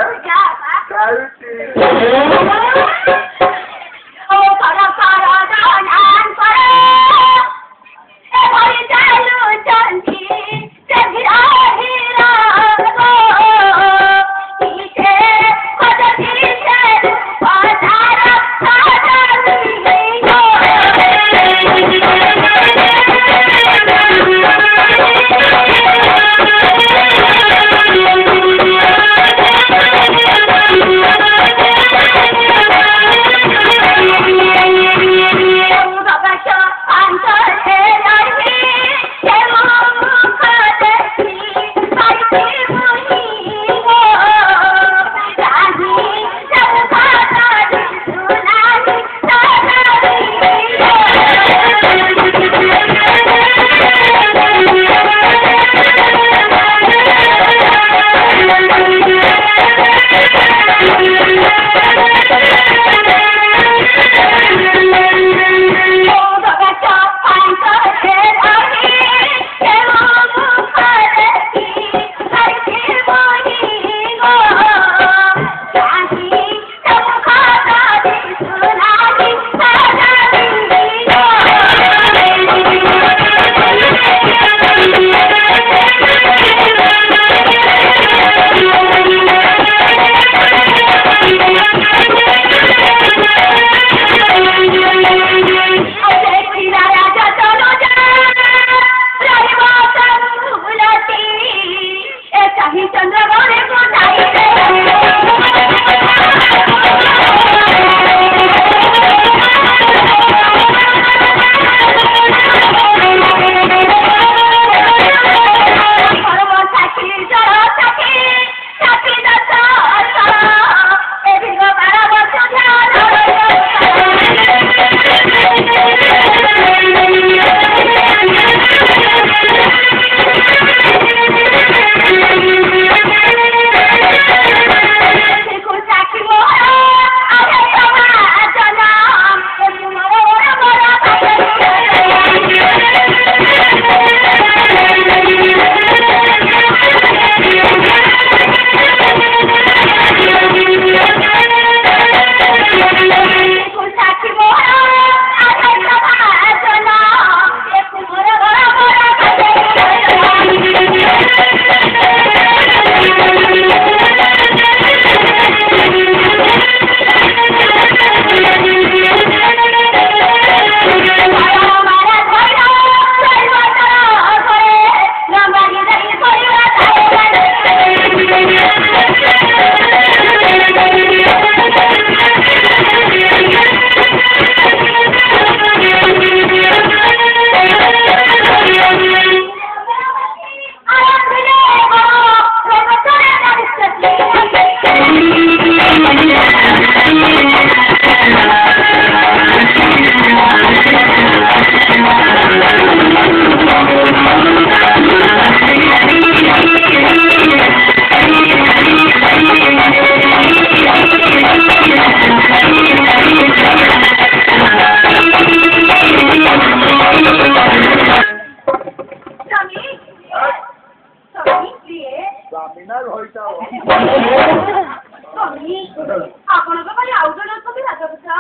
ଆପଣଙ୍କ ପାଇଁ ଆଉ ଜଣେ ଅଛନ୍ତି ରାଜପୁତ୍ର?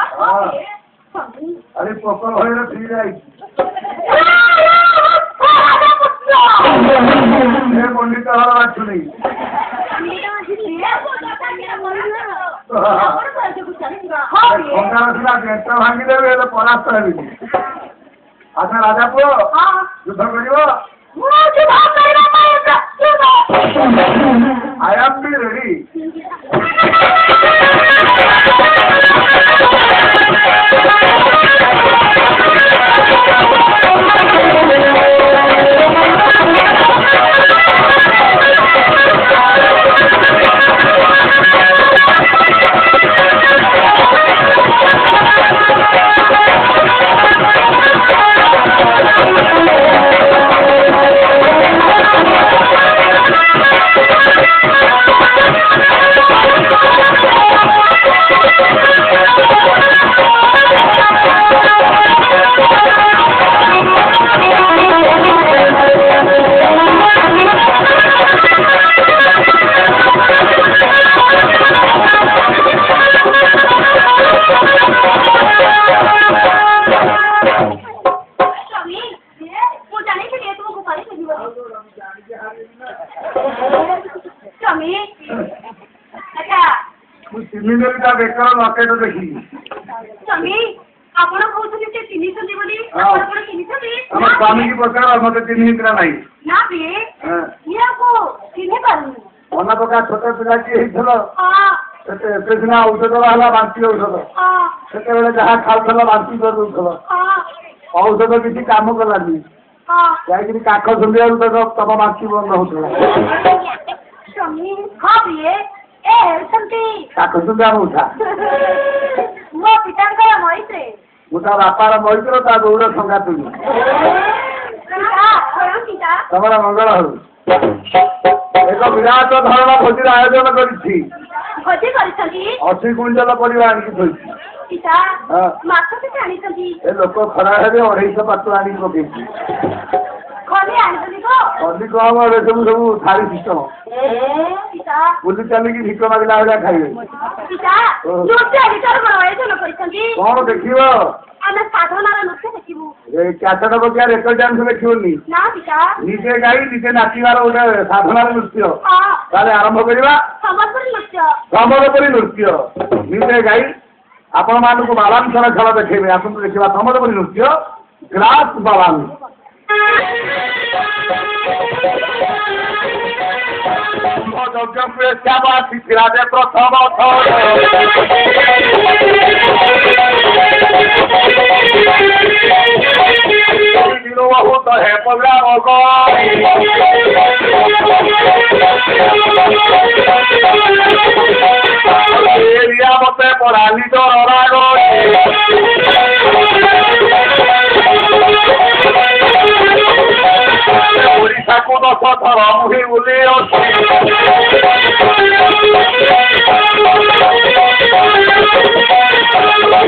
ଆରେ ପୋକ ଭୟରେ ଫ୍ରି ଯାଇଛି ପଣ୍ଡିତ ଘର ବାଛୁନି ବେଟ ଭାଙ୍ଗିଦେବେ ହେଲେ ପରାସ୍ତ ହେବି। ଆଚ୍ଛା ରାଜା ପୁଅ ଯୁଦ୍ଧ କରିବ? I am be ready. ତା ବେକର ଲକେଟ ଦେଖିକି ସ୍ୱାମୀ ଆପଣ କହୁଛନ୍ତି ସେ ଚିହ୍ନିଛନ୍ତି ବୋଲି ହଁ। ଆପଣ ଚିହ୍ନିଛନ୍ତି ଆମ ସ୍ୱାମୀକି ପଚାର ମତେ ଚିହ୍ନିଥିଲା ନାହିଁ ନା ବି ଇୟାକୁ ଚିହ୍ନି ପାରୁନି ମନ ପକା ଛୋଟ ପିଲା କିଏ ହେଇଥିଲ ହଁ ଏତେ ସିନା ଔଷଧ ବାହାରିଲା ବାନ୍ତି ଔଷଧ ହଁ ସେତେବେଳେ ଯାହା ଖାଉଥିଲ ବାନ୍ତି କରିଦଉଥିଲ ହଁ ଔଷଧ କିଛି କାମ କଲାନି ହଁ ଯାଇକିରି କାଠ ସୁନ୍ଦିବାକୁ ତମ ବାନ୍ତି ବନ୍ଦ ହଉଥିଲା ସ୍ୱାମୀ ହଁ ବିଏ ଏ ହେଉଛନ୍ତି କାଠ ସୁନ୍ଦିଆ ଉଠା ମୋ ପିତାଙ୍କର ମଇତ୍ରେ ମୁଁ ତା ବାପାର ମଇତ୍ର ତା ବୋଉର ସଙ୍ଗାତୁଲି ତମର ମଙ୍ଗଳ ହଉ ଏକ ବିରାଟ ଧରଣ ଭୋଜିର ଆୟୋଜନ କରିଛି ଭୋଜି କରିଛନ୍ତି 80 କୁଇଣ୍ଟାଲ ପରିବା ଆଣିକି ଥୋଇଛି ପିତା ହଁ। ମାଛ କେତେ ଆଣିଛନ୍ତି ଏ ଲୋକ ଖରା ହେବେ 250 ପାତ୍ର ଆଣିକି ପକେଇଛି ଖଲି ଆଣିଛନ୍ତି ତ ଅଧିକ ହବ ଏବେ ସବୁ ଥାଳି ସିଷ୍ଟମ ପିତା ବୁଲି ଚାଲିକି ଭିକ ମାଗିଲା ଭଳିଆ ଖାଇବେ ପିତା ନୃତ୍ୟ ଗୀତର କଣ ଆୟୋଜନ କରିଛନ୍ତି କଣ ଦେଖିବ ଆମେ ସାଧନାର ନୃତ୍ୟ ଦେଖିବୁ ଏ କ୍ୟାସେଟ ବକିଆ ରେକର୍ଡ ଡ୍ୟାନ୍ସ ଦେଖିବନି ନା ପିତା ନିଜେ ଗାଇ ନିଜେ ନାଚିବାର ଗୋଟେ ସାଧନାର ନୃତ୍ୟ ହଁ ତାହେଲେ ଆରମ୍ଭ କରିବା ସମ୍ବଲପୁରୀ ନୃତ୍ୟ ସମ୍ବଲପୁରୀ ନୃତ୍ୟ ନିଜେ ଗାଇ ଆପଣମାନଙ୍କୁ ବାଲାଂଶର ଖେଳ ଦେଖେଇବେ ଆସନ୍ତୁ ଦେଖିବା ସମ୍ବଲପୁରୀ ନୃତ୍ୟ ଗ୍ରାସ ବାଲାନ ଯଜ୍ଞ ଶ୍ୟାମ ଆସିଥିଲା ଯେ ପ୍ରଥମ ବହୁତ ହେ ପଗା ମଗ ଏରିଆ ମତେ ପଢାଲି ରାଗ ଓଡ଼ିଶାକୁ 10 ଥର ମୁହିଁ ବୁଲି ଅଛି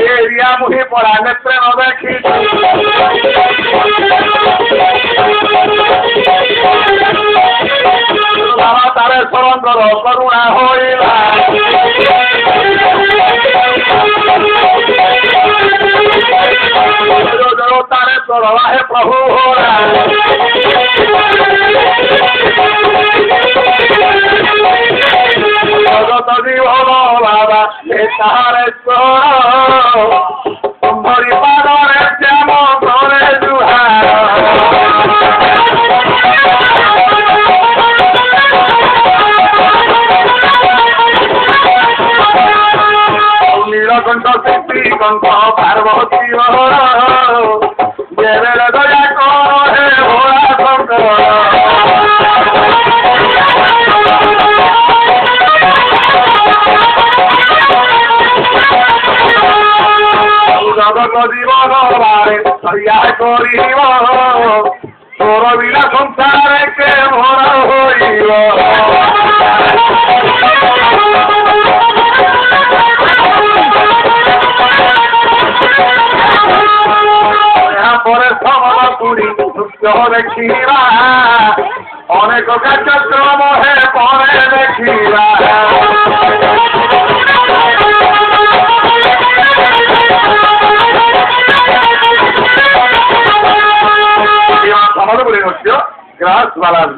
ଏରିଆ ମୁହିଁ ପଢା ନେତ୍ରେ ନ ଦେଖି ବାବା ତାରେଶ୍ୱରଙ୍କର କରୁଣା ହୋଇଲା ତାରେଶ୍ୱର ହେ ପ୍ରଭୁ ହୋରା ଜଗତ ଜୀବନ ବାବା ଏ ତାରେଶ୍ୱର ତୁମରି ପାଦରେ ଶ୍ୟାମ ଘରେ ଜୁହାର নীলকণ্ঠ শিল্পী কণ্ঠ পার্বতী দেবের দয়া কর হে ভোলা শঙ্কর জগত জীবন বারে সরিয়া করিব তোর বিনা সংসারে কে ভরা হইব ପରେ ସମର ପୁରୀ ନୃତ୍ୟ ଦେଖିବା ଅନେକ କାର୍ଯ୍ୟକ୍ରମ ହେ ପରେ ଦେଖିବା ସମ୍ବଲପୁରୀ ନୃତ୍ୟ ଗ୍ରାସ ବାଲାନ